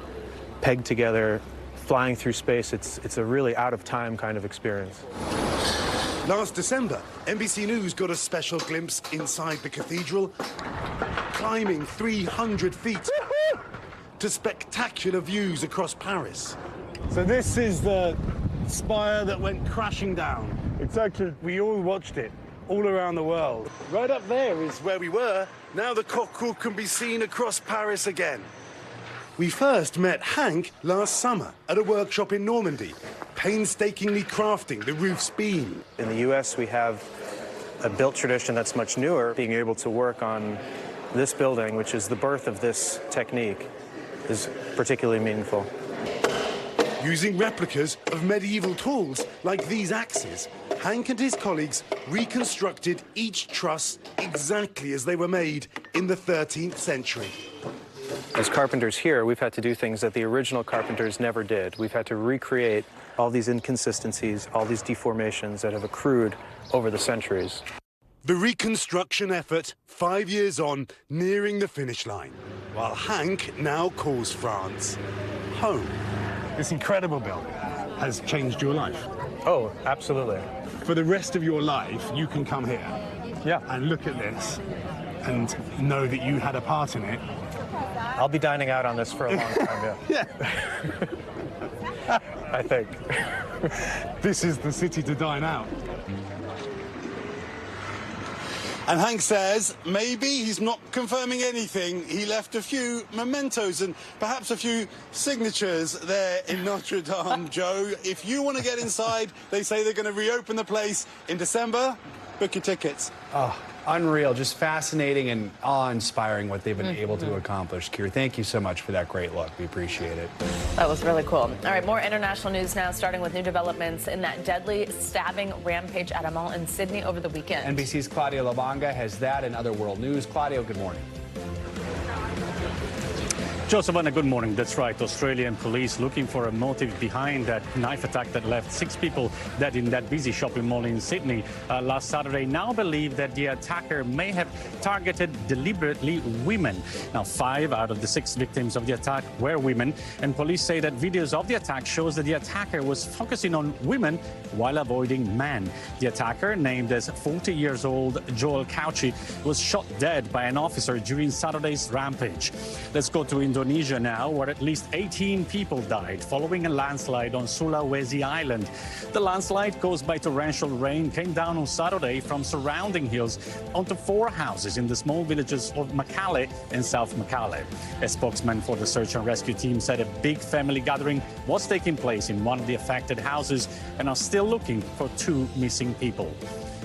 Speaker 23: pegged together, flying through space, it's a really out-of-time kind of experience.
Speaker 19: Last December, NBC News got a special glimpse inside the cathedral, climbing 300 feet to spectacular views across Paris.
Speaker 21: So this is the spire that went crashing down. Exactly. We all watched it all around the world.
Speaker 19: Right up there is where we were. Now the cockcrow can be seen across Paris again. We first met Hank last summer at a workshop in Normandy, painstakingly crafting the roof's beam.
Speaker 23: In the U.S., we have a built tradition that's much newer. Being able to work on this building, which is the birth of this technique, is particularly meaningful.
Speaker 19: Using replicas of medieval tools like these axes, Hank and his colleagues reconstructed each truss exactly as they were made in the 13th century.
Speaker 23: As carpenters here, we've had to do things that the original carpenters never did. We've had to recreate all these inconsistencies, all these deformations that have accrued over the centuries.
Speaker 19: The reconstruction effort, 5 years on, nearing the finish line, while Hank now calls France home.
Speaker 21: This incredible building has changed your life.
Speaker 2: Oh, absolutely.
Speaker 21: For the rest of your life, you can come here and look at this and know that you had a part in it.
Speaker 2: I'll be dining out on this for a long time, yeah. I think.
Speaker 21: This is the city to dine out.
Speaker 19: And Hank says maybe he's not confirming anything. He left a few mementos and perhaps a few signatures there in Notre-Dame, Joe. If you want to get inside, they say they're going to reopen the place in December. Book your tickets.
Speaker 4: Oh, unreal. Just fascinating and awe-inspiring what they've been able to accomplish. Keir, thank you so much for that great look. We appreciate it.
Speaker 1: That was really cool. All right, more international news now, starting with new developments in that deadly stabbing rampage at a mall in Sydney over the weekend.
Speaker 4: NBC's Claudio Labonga has that and other world news. Claudio, good morning.
Speaker 5: Joe Savannah, good morning. That's right. Australian police looking for a motive behind that knife attack that left 6 people dead in that busy shopping mall in Sydney last Saturday. Now believe that the attacker may have targeted deliberately women. Now, 5 out of the 6 victims of the attack were women, and police say that videos of the attack shows that the attacker was focusing on women while avoiding men. The attacker, named as 40 years old Joel Cauchi, was shot dead by an officer during Saturday's rampage. Let's go to Indonesia now, where at least 18 people died following a landslide on Sulawesi Island. The landslide, caused by torrential rain, came down on Saturday from surrounding hills onto 4 houses in the small villages of Makale and South Makale. A spokesman for the search and rescue team said a big family gathering was taking place in one of the affected houses and are still looking for 2 missing people.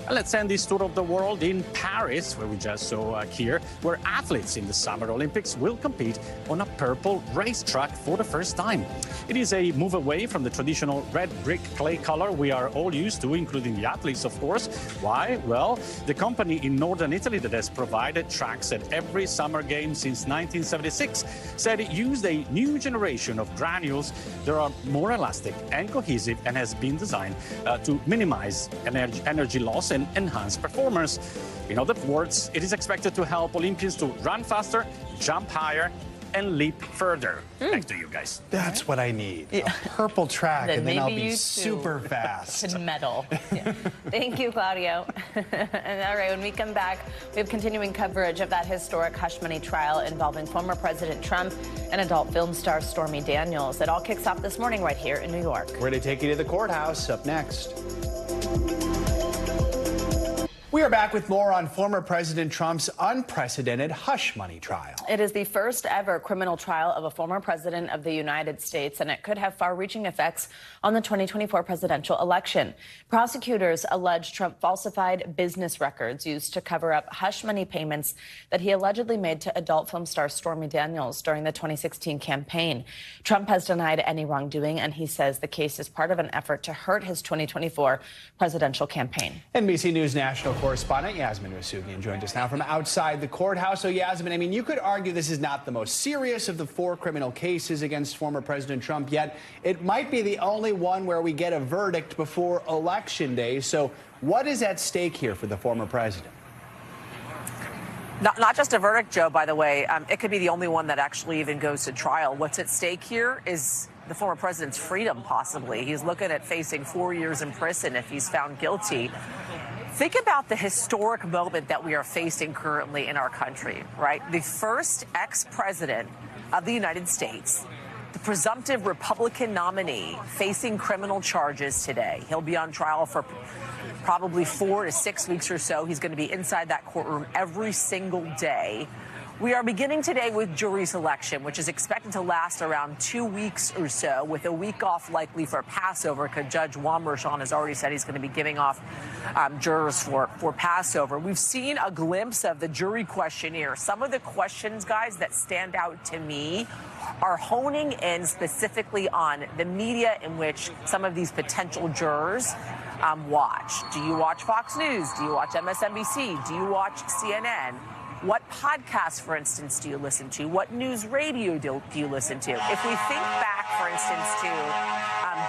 Speaker 5: And let's end this tour of the world in Paris, where we just saw Keir, where athletes in the Summer Olympics will compete on a purple racetrack for the first time. It is a move away from the traditional red brick clay color we are all used to, including the athletes, of course. Why? Well, the company in northern Italy that has provided tracks at every summer game since 1976 said it used a new generation of granules that are more elastic and cohesive and has been designed to minimize energy loss and enhance performance. In other words, it is expected to help Olympians to run faster, jump higher, and leap further. Thanks to you guys.
Speaker 4: That's what I need. A purple track, and then I'll be
Speaker 1: you
Speaker 4: super fast.
Speaker 1: Could medal. Yeah. Thank you, Claudio. And all right, when we come back, we have continuing coverage of that historic hush money trial involving former President Trump and adult film star Stormy Daniels. It all kicks off this morning right here in New York.
Speaker 4: We're going to take you to the courthouse up next. We are back with more on former President Trump's unprecedented hush money trial.
Speaker 1: It is the first ever criminal trial of a former president of the United States, and it could have far-reaching effects on the 2024 presidential election. Prosecutors allege Trump falsified business records used to cover up hush money payments that he allegedly made to adult film star Stormy Daniels during the 2016 campaign. Trump has denied any wrongdoing, and he says the case is part of an effort to hurt his 2024 presidential campaign.
Speaker 4: NBC News national correspondent Yasmin Rasugian joins us now from outside the courthouse. So, Yasmin, I mean, you could argue this is not the most serious of the 4 criminal cases against former President Trump, yet it might be the only one where we get a verdict before Election Day. So what is at stake here for the former president?
Speaker 7: Not just a verdict, Joe, by the way. It could be the only one that actually even goes to trial. What's at stake here is the former president's freedom, possibly. He's looking at facing 4 years in prison if he's found guilty. Think about the historic moment that we are facing currently in our country, right? The first ex-president of the United States, the presumptive Republican nominee, facing criminal charges today. He'll be on trial for probably 4 to 6 weeks or so. He's going to be inside that courtroom every single day. We are beginning today with jury selection, which is expected to last around 2 weeks or so, with a week off likely for Passover, because Judge Juan Merchan has already said he's going to be giving off jurors for Passover. We've seen a glimpse of the jury questionnaire. Some of the questions, guys, that stand out to me are honing in specifically on the media in which some of these potential jurors watch. Do you watch Fox News? Do you watch MSNBC? Do you watch CNN? What podcasts, for instance, do you listen to? What news radio do you listen to? If we think back, for instance, to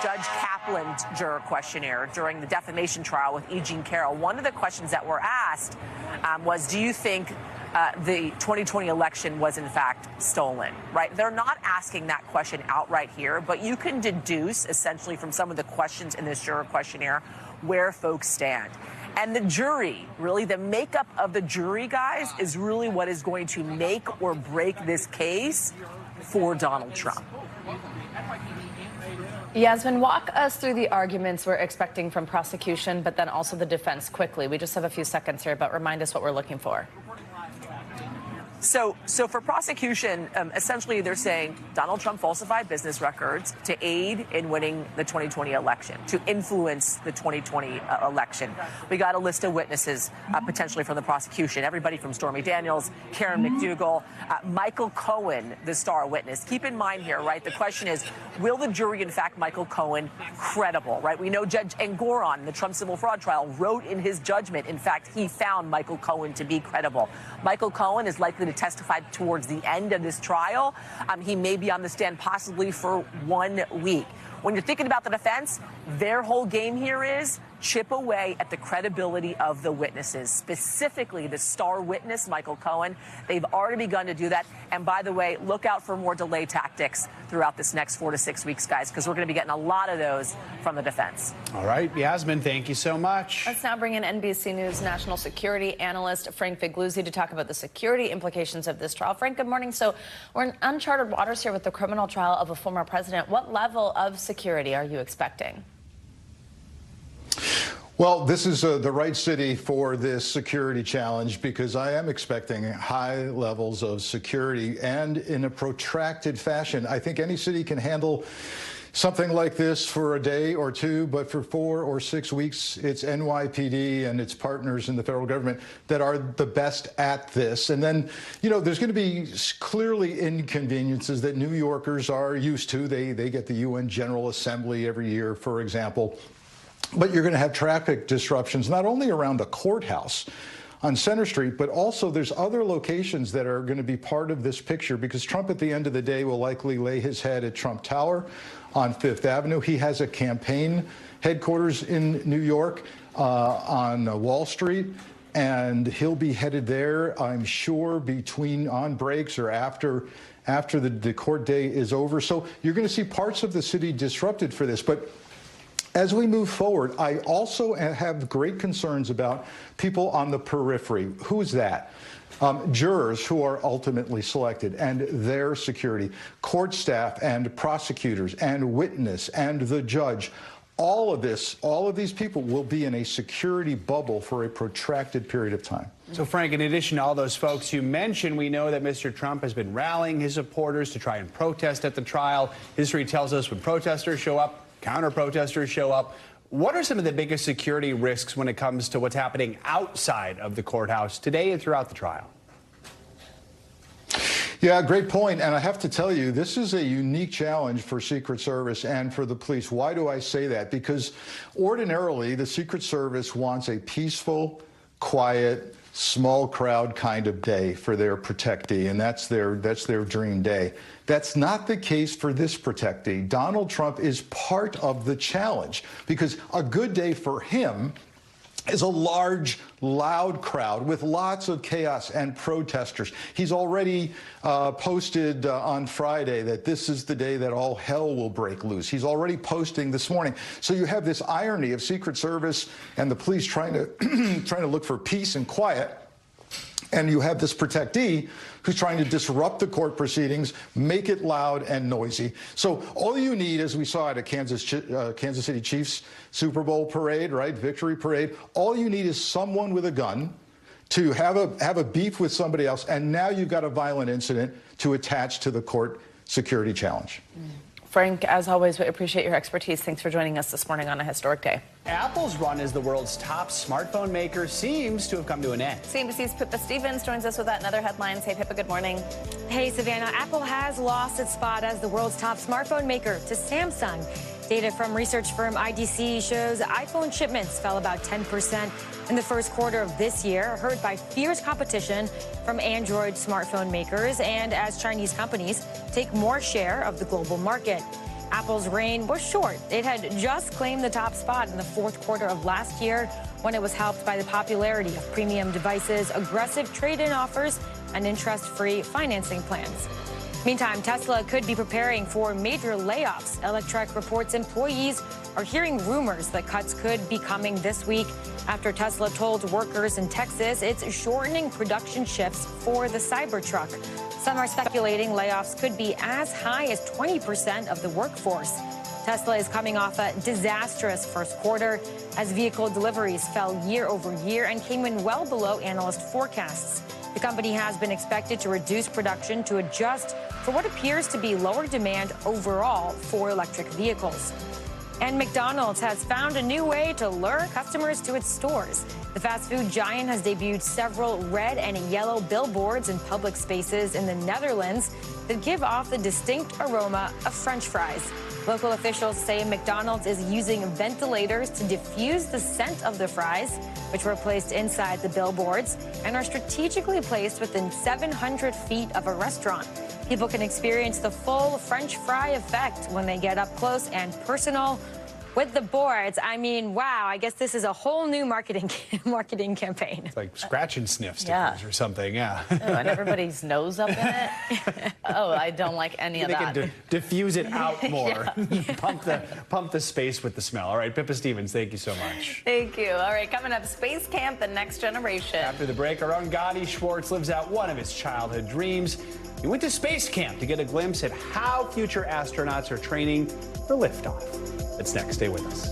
Speaker 7: Judge Kaplan's juror questionnaire during the defamation trial with E. Jean Carroll, one of the questions that were asked was, do you think the 2020 election was in fact stolen, right? They're not asking that question outright here, but you can deduce essentially from some of the questions in this juror questionnaire where folks stand. And the jury, really, the makeup of the jury, guys, is really what is going to make or break this case for Donald Trump.
Speaker 1: Yasmin, walk us through the arguments we're expecting from prosecution, but then also the defense quickly. We just have a few seconds here, but remind us what we're looking for.
Speaker 7: So for prosecution, essentially they're saying Donald Trump falsified business records to aid in winning the 2020 election, to influence the 2020 election. We got a list of witnesses potentially from the prosecution, everybody from Stormy Daniels, Karen McDougal, Michael Cohen, the star witness. Keep in mind here, right, the question is, will the jury in fact Michael Cohen credible, right? We know Judge Engoron, the Trump civil fraud trial, wrote in his judgment, in fact, he found Michael Cohen to be credible. Michael Cohen is likely to testify towards the end of this trial. He may be on the stand possibly for 1 week. When you're thinking about the defense, their whole game here is chip away at the credibility of the witnesses, specifically the star witness, Michael Cohen. They've already begun to do that. And by the way, look out for more delay tactics throughout this next 4 to 6 weeks, guys, because we're going to be getting a lot of those from the defense.
Speaker 4: All right, Yasmin, thank you so much.
Speaker 1: Let's now bring in NBC News national security analyst Frank Figluzzi to talk about the security implications of this trial. Frank, good morning. So we're in uncharted waters here with the criminal trial of a former president. What level of security are you expecting?
Speaker 3: Well, this is the right city for this security challenge because I am expecting high levels of security and in a protracted fashion. I think any city can handle something like this for a day or two, but for 4 or 6 weeks, it's NYPD and its partners in the federal government that are the best at this. And then, you know, there's going to be clearly inconveniences that New Yorkers are used to. They get the UN General Assembly every year, for example. But you're going to have traffic disruptions, not only around the courthouse on Center Street, but also there's other locations that are going to be part of this picture because Trump at the end of the day will likely lay his head at Trump Tower on Fifth Avenue. He has a campaign headquarters in New York on Wall Street, and he'll be headed there, I'm sure, on breaks or after the court day is over. So you're going to see parts of the city disrupted for this. But as we move forward, I also have great concerns about people on the periphery. Who's that? Jurors who are ultimately selected and their security, court staff and prosecutors and witness and the judge. All of these people will be in a security bubble for a protracted period of time.
Speaker 4: So, Frank, in addition to all those folks you mentioned, we know that Mr. Trump has been rallying his supporters to try and protest at the trial. History tells us when protesters show up, counter-protesters show up. What are some of the biggest security risks when it comes to what's happening outside of the courthouse today and throughout the trial?
Speaker 3: Yeah, great point. And I have to tell you, this is a unique challenge for Secret Service and for the police. Why do I say that? Because ordinarily, the Secret Service wants a peaceful, quiet, small crowd kind of day for their protectee, and that's their dream day. That's not the case for this protectee. Donald Trump is part of the challenge because a good day for him is a large, loud crowd with lots of chaos and protesters. He's already posted on Friday that this is the day that all hell will break loose. He's already posting this morning. So you have this irony of Secret Service and the police trying to look for peace and quiet. And you have this protectee who's trying to disrupt the court proceedings, make it loud and noisy. So all you need, as we saw at a Kansas City Chiefs Super Bowl parade, right, victory parade, all you need is someone with a gun to have a beef with somebody else, and now you've got a violent incident to attach to the court security challenge.
Speaker 1: Frank, as always, we appreciate your expertise. Thanks for joining us this morning on a historic day.
Speaker 4: Apple's run as the world's top smartphone maker seems to have come to an end.
Speaker 1: CNBC's Pippa Stevens joins us with that and other headlines. Hey, Pippa, good morning.
Speaker 6: Hey, Savannah. Apple has lost its spot as the world's top smartphone maker to Samsung. Data from research firm IDC shows iPhone shipments fell about 10% in the first quarter of this year, hurt by fierce competition from Android smartphone makers and as Chinese companies take more share of the global market. Apple's reign was short. It had just claimed the top spot in the fourth quarter of last year when it was helped by the popularity of premium devices, aggressive trade-in offers, and interest-free financing plans. Meantime, Tesla could be preparing for major layoffs. Electrek reports employees are hearing rumors that cuts could be coming this week after Tesla told workers in Texas it's shortening production shifts for the Cybertruck. Some are speculating layoffs could be as high as 20% of the workforce. Tesla is coming off a disastrous first quarter as vehicle deliveries fell year over year and came in well below analyst forecasts. The company has been expected to reduce production to adjust for what appears to be lower demand overall for electric vehicles. And McDonald's has found a new way to lure customers to its stores. The fast food giant has debuted several red and yellow billboards in public spaces in the Netherlands that give off the distinct aroma of French fries. Local officials say McDonald's is using ventilators to diffuse the scent of the fries, which were placed inside the billboards and are strategically placed within 700 feet of a restaurant. People can experience the full French fry effect when they get up close and personal with the boards. I mean, wow, I guess this is a whole new marketing campaign.
Speaker 4: It's like scratch and sniff stickers or something, yeah.
Speaker 1: Oh, and everybody's nose up in it. Oh, I don't like any of that.
Speaker 4: They can diffuse it out more. pump the space with the smell. All right, Pippa Stevens, thank you so much.
Speaker 1: Thank you. All right, coming up, Space Camp, the next generation.
Speaker 4: After the break, our own Gotti Schwartz lives out one of his childhood dreams. He went to space camp to get a glimpse at how future astronauts are training for liftoff. That's next. Stay with us.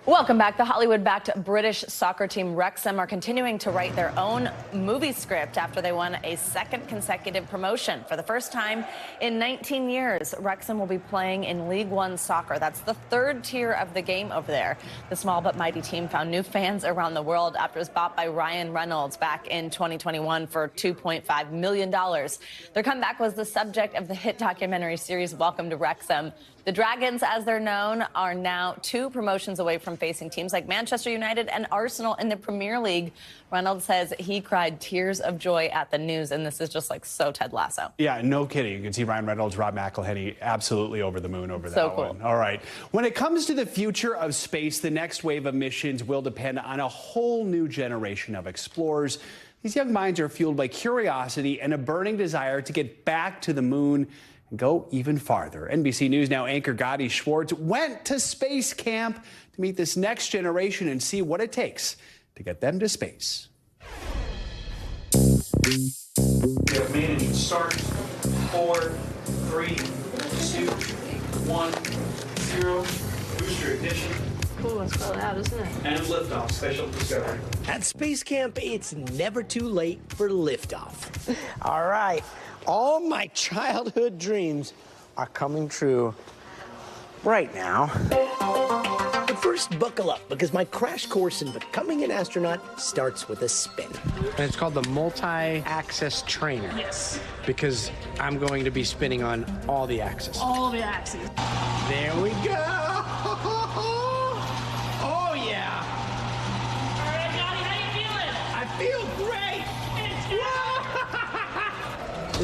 Speaker 1: Welcome back. The Hollywood-backed British soccer team Wrexham are continuing to write their own movie script after they won a second consecutive promotion. For the first time in 19 years, Wrexham will be playing in League One soccer. That's the third tier of the game over there. The small but mighty team found new fans around the world after it was bought by Ryan Reynolds back in 2021 for $2.5 million. Their comeback was the subject of the hit documentary series Welcome to Wrexham. The Dragons, as they're known, are now 2 promotions away from facing teams like Manchester United and Arsenal in the Premier League. Reynolds says he cried tears of joy at the news, and this is just like so Ted Lasso.
Speaker 4: Yeah, no kidding. You can see Ryan Reynolds, Rob McElhenney, absolutely over the moon over that
Speaker 1: so cool.
Speaker 4: one. All right. When it comes to the future of space, the next wave of missions will depend on a whole new generation of explorers. These young minds are fueled by curiosity and a burning desire to get back to the moon and go even farther. NBC News Now anchor Gotti Schwartz went to space camp to meet this next generation and see what it takes to get them to space.
Speaker 8: We have managed start 4, 3, 2, 1, 0. Booster ignition.
Speaker 20: Cool and spelled out, isn't it?
Speaker 8: And liftoff. Special discovery.
Speaker 10: At Space Camp, it's never too late for liftoff. All right, all my childhood dreams are coming true right now. But first, buckle up, because my crash course in becoming an astronaut starts with a spin.
Speaker 11: And it's called the multi-axis trainer.
Speaker 10: Yes.
Speaker 11: Because I'm going to be spinning on all the axes.
Speaker 20: All the axes.
Speaker 11: There we go. Oh, yeah.
Speaker 20: All right, Gotti, how you feeling?
Speaker 11: I feel great.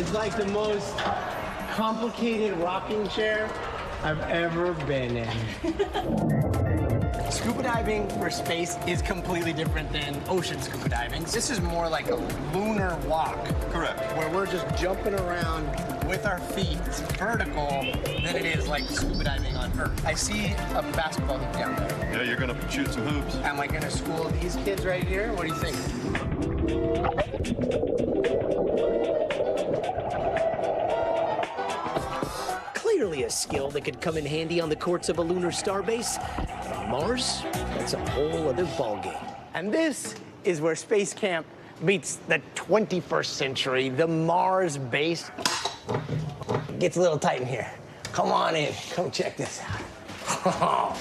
Speaker 11: It's like the most complicated rocking chair I've ever been in. Scuba diving for space is completely different than ocean scuba diving. This is more like a lunar walk. Correct. Where we're just jumping around with our feet vertical than it is like scuba diving on Earth. I see a basketball hoop down there.
Speaker 22: Yeah, you're gonna shoot some hoops.
Speaker 11: Am I gonna school these kids right here? What do you think?
Speaker 10: Clearly a skill that could come in handy on the courts of a lunar starbase. On Mars, that's a whole other ballgame.
Speaker 11: And this is where Space Camp meets the 21st century, the Mars base. Gets a little tight in here. Come on in, come check this out.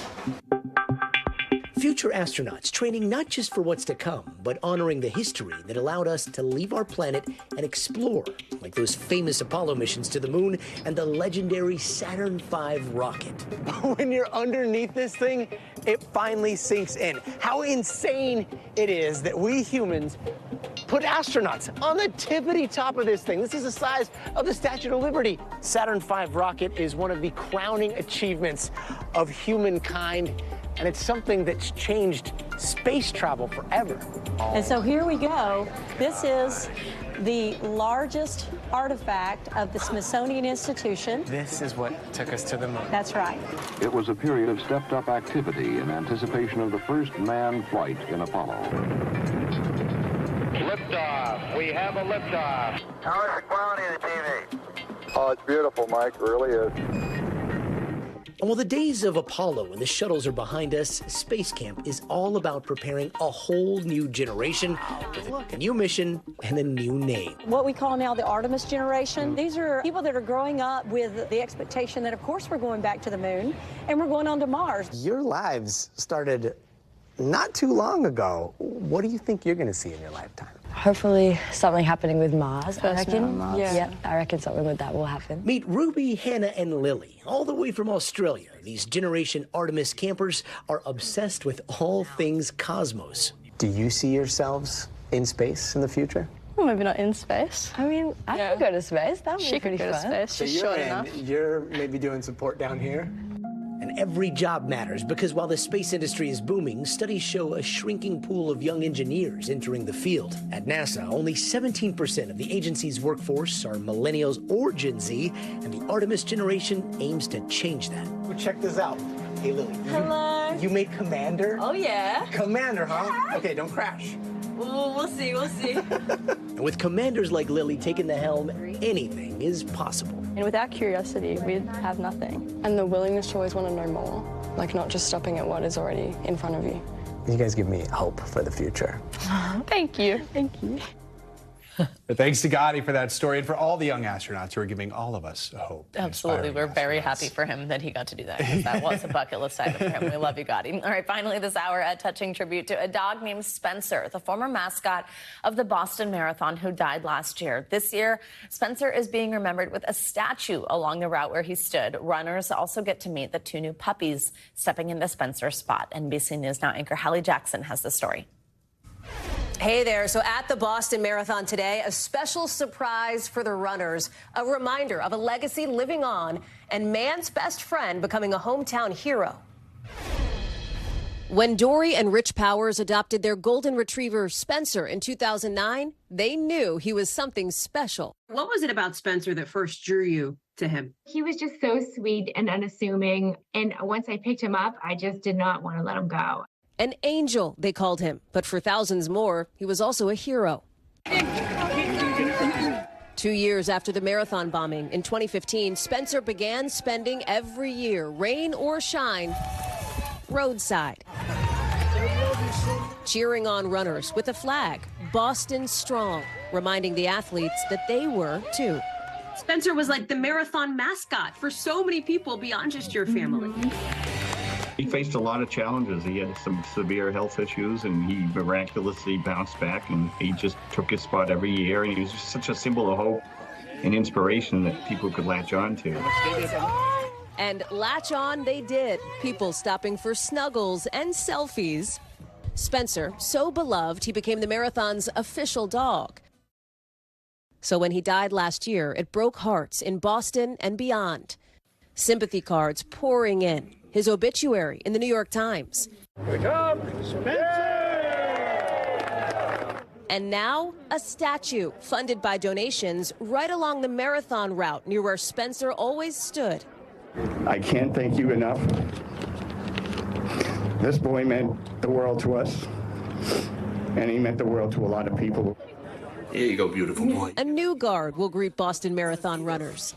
Speaker 10: Future astronauts training not just for what's to come, but honoring the history that allowed us to leave our planet and explore, like those famous Apollo missions to the moon and the legendary Saturn V rocket.
Speaker 11: When you're underneath this thing, it finally sinks in how insane it is that we humans
Speaker 10: put astronauts on the tippity top of this thing. This is the size of the Statue of Liberty. Saturn V rocket is one of the crowning achievements of humankind, and it's something that's changed space travel forever.
Speaker 9: And so here we go. This is the largest artifact of the Smithsonian Institution.
Speaker 11: This is what took us to the moon.
Speaker 9: That's right.
Speaker 12: It was a period of stepped-up activity in anticipation of the first manned flight in Apollo.
Speaker 13: Liftoff. We have a liftoff.
Speaker 22: How is the quality of the TV?
Speaker 24: Oh, it's beautiful, Mike. It really is.
Speaker 10: And while the days of Apollo and the shuttles are behind us, Space Camp is all about preparing a whole new generation with a new mission and a new name.
Speaker 9: What we call now the Artemis generation. These are people that are growing up with the expectation that, of course, we're going back to the moon and we're going on to Mars.
Speaker 10: Your lives started not too long ago. What do you think you're going to see in your lifetime?
Speaker 26: Hopefully something happening with Mars, I reckon.
Speaker 9: Yeah,
Speaker 26: I reckon something with that will happen.
Speaker 10: Meet Ruby, Hannah, and Lily, all the way from Australia. These Generation Artemis campers are obsessed with all things cosmos. Do you see yourselves in space in the future?
Speaker 26: Well, maybe not in space. I mean, I could go to space. That would be pretty fun.
Speaker 9: Space.
Speaker 10: So
Speaker 9: She's short enough.
Speaker 10: You're maybe doing support down here? And every job matters because while the space industry is booming, studies show a shrinking pool of young engineers entering the field. At NASA, only 17% of the agency's workforce are millennials or Gen Z, and the Artemis generation aims to change that. Well, check this out. Hey, Lily.
Speaker 26: Hello.
Speaker 10: You made Commander?
Speaker 26: Oh, yeah.
Speaker 10: Commander, huh?
Speaker 26: Yeah.
Speaker 10: Okay, don't crash.
Speaker 26: We'll see.
Speaker 10: And with commanders like Lily taking the helm, anything is possible.
Speaker 27: And without curiosity, we'd have nothing. And the willingness to always want to know more, like not just stopping at what is already in front of you.
Speaker 10: You guys give me hope for the future.
Speaker 27: Thank you. Thank you.
Speaker 4: But thanks to Gotti for that story and for all the young astronauts who are giving all of us hope.
Speaker 1: Absolutely. We're very happy for him that he got to do that, because that was a bucket list item for him. We love you, Gotti. All right, finally this hour, a touching tribute to a dog named Spencer, the former mascot of the Boston Marathon who died last year. This year, Spencer is being remembered with a statue along the route where he stood. Runners also get to meet the two new puppies stepping into Spencer's spot. NBC News Now anchor Hallie Jackson has the story.
Speaker 28: Hey there. So at the Boston Marathon today, a special surprise for the runners, a reminder of a legacy living on and man's best friend becoming a hometown hero. When Dory and Rich Powers adopted their golden retriever Spencer in 2009, they knew he was something special.
Speaker 29: What was it about Spencer that first drew you to him?
Speaker 30: He was just so sweet and unassuming. And once I picked him up, I just did not want to let him go.
Speaker 28: An angel, they called him, but for thousands more, he was also a hero. 2 years after the marathon bombing in 2015, Spencer began spending every year, rain or shine, roadside, cheering on runners with a flag, Boston strong, reminding the athletes that they were too.
Speaker 29: Spencer was like the marathon mascot for so many people beyond just your family.
Speaker 31: He faced a lot of challenges. He had some severe health issues, and he miraculously bounced back, and he just took his spot every year, and he was just such a symbol of hope and inspiration that people could latch on to.
Speaker 28: And latch on they did, people stopping for snuggles and selfies. Spencer, so beloved, he became the marathon's official dog. So when he died last year, it broke hearts in Boston and beyond. Sympathy cards pouring in. His obituary in the New York Times.
Speaker 13: Here we come, Spencer!
Speaker 28: And now, a statue funded by donations right along the marathon route near where Spencer always stood.
Speaker 31: I can't thank you enough. This boy meant the world to us, and he meant the world to a lot of people.
Speaker 32: Here you go, beautiful boy.
Speaker 28: A new guard will greet Boston Marathon runners.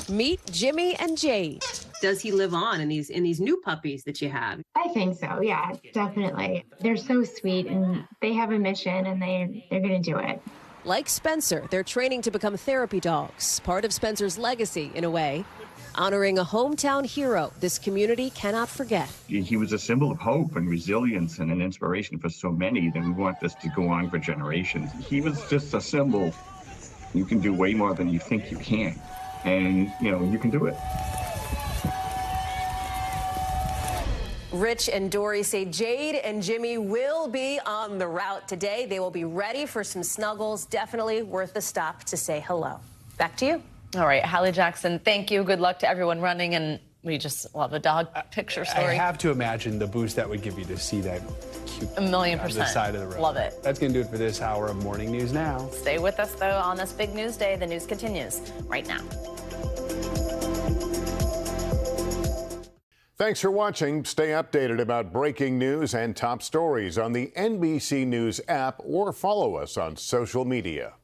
Speaker 28: Meet Jimmy and Jade.
Speaker 29: Does he live on in these new puppies that you have?
Speaker 30: I think so. Yeah, definitely. They're so sweet and they have a mission and they're going to do it.
Speaker 28: Like Spencer, they're training to become therapy dogs, part of Spencer's legacy in a way, honoring a hometown hero this community cannot forget.
Speaker 31: He was a symbol of hope and resilience and an inspiration for so many that we want this to go on for generations. He was just a symbol. You can do way more than you think you can. And, you can do it.
Speaker 28: Rich and Dory say Jade and Jimmy will be on the route today. They will be ready for some snuggles. Definitely worth the stop to say hello. Back to you.
Speaker 1: All right, Hallie Jackson, thank you. Good luck to everyone running, and we just love a dog picture story.
Speaker 4: I have to imagine the boost that would give you to see that cute
Speaker 1: 1,000,000%.
Speaker 4: on the side of the road.
Speaker 1: Love it.
Speaker 4: That's going to do it for this hour of Morning News Now.
Speaker 1: Stay with us, though, on this big news day. The news continues right now.
Speaker 2: Thanks for watching. Stay updated about breaking news and top stories on the NBC News app or follow us on social media.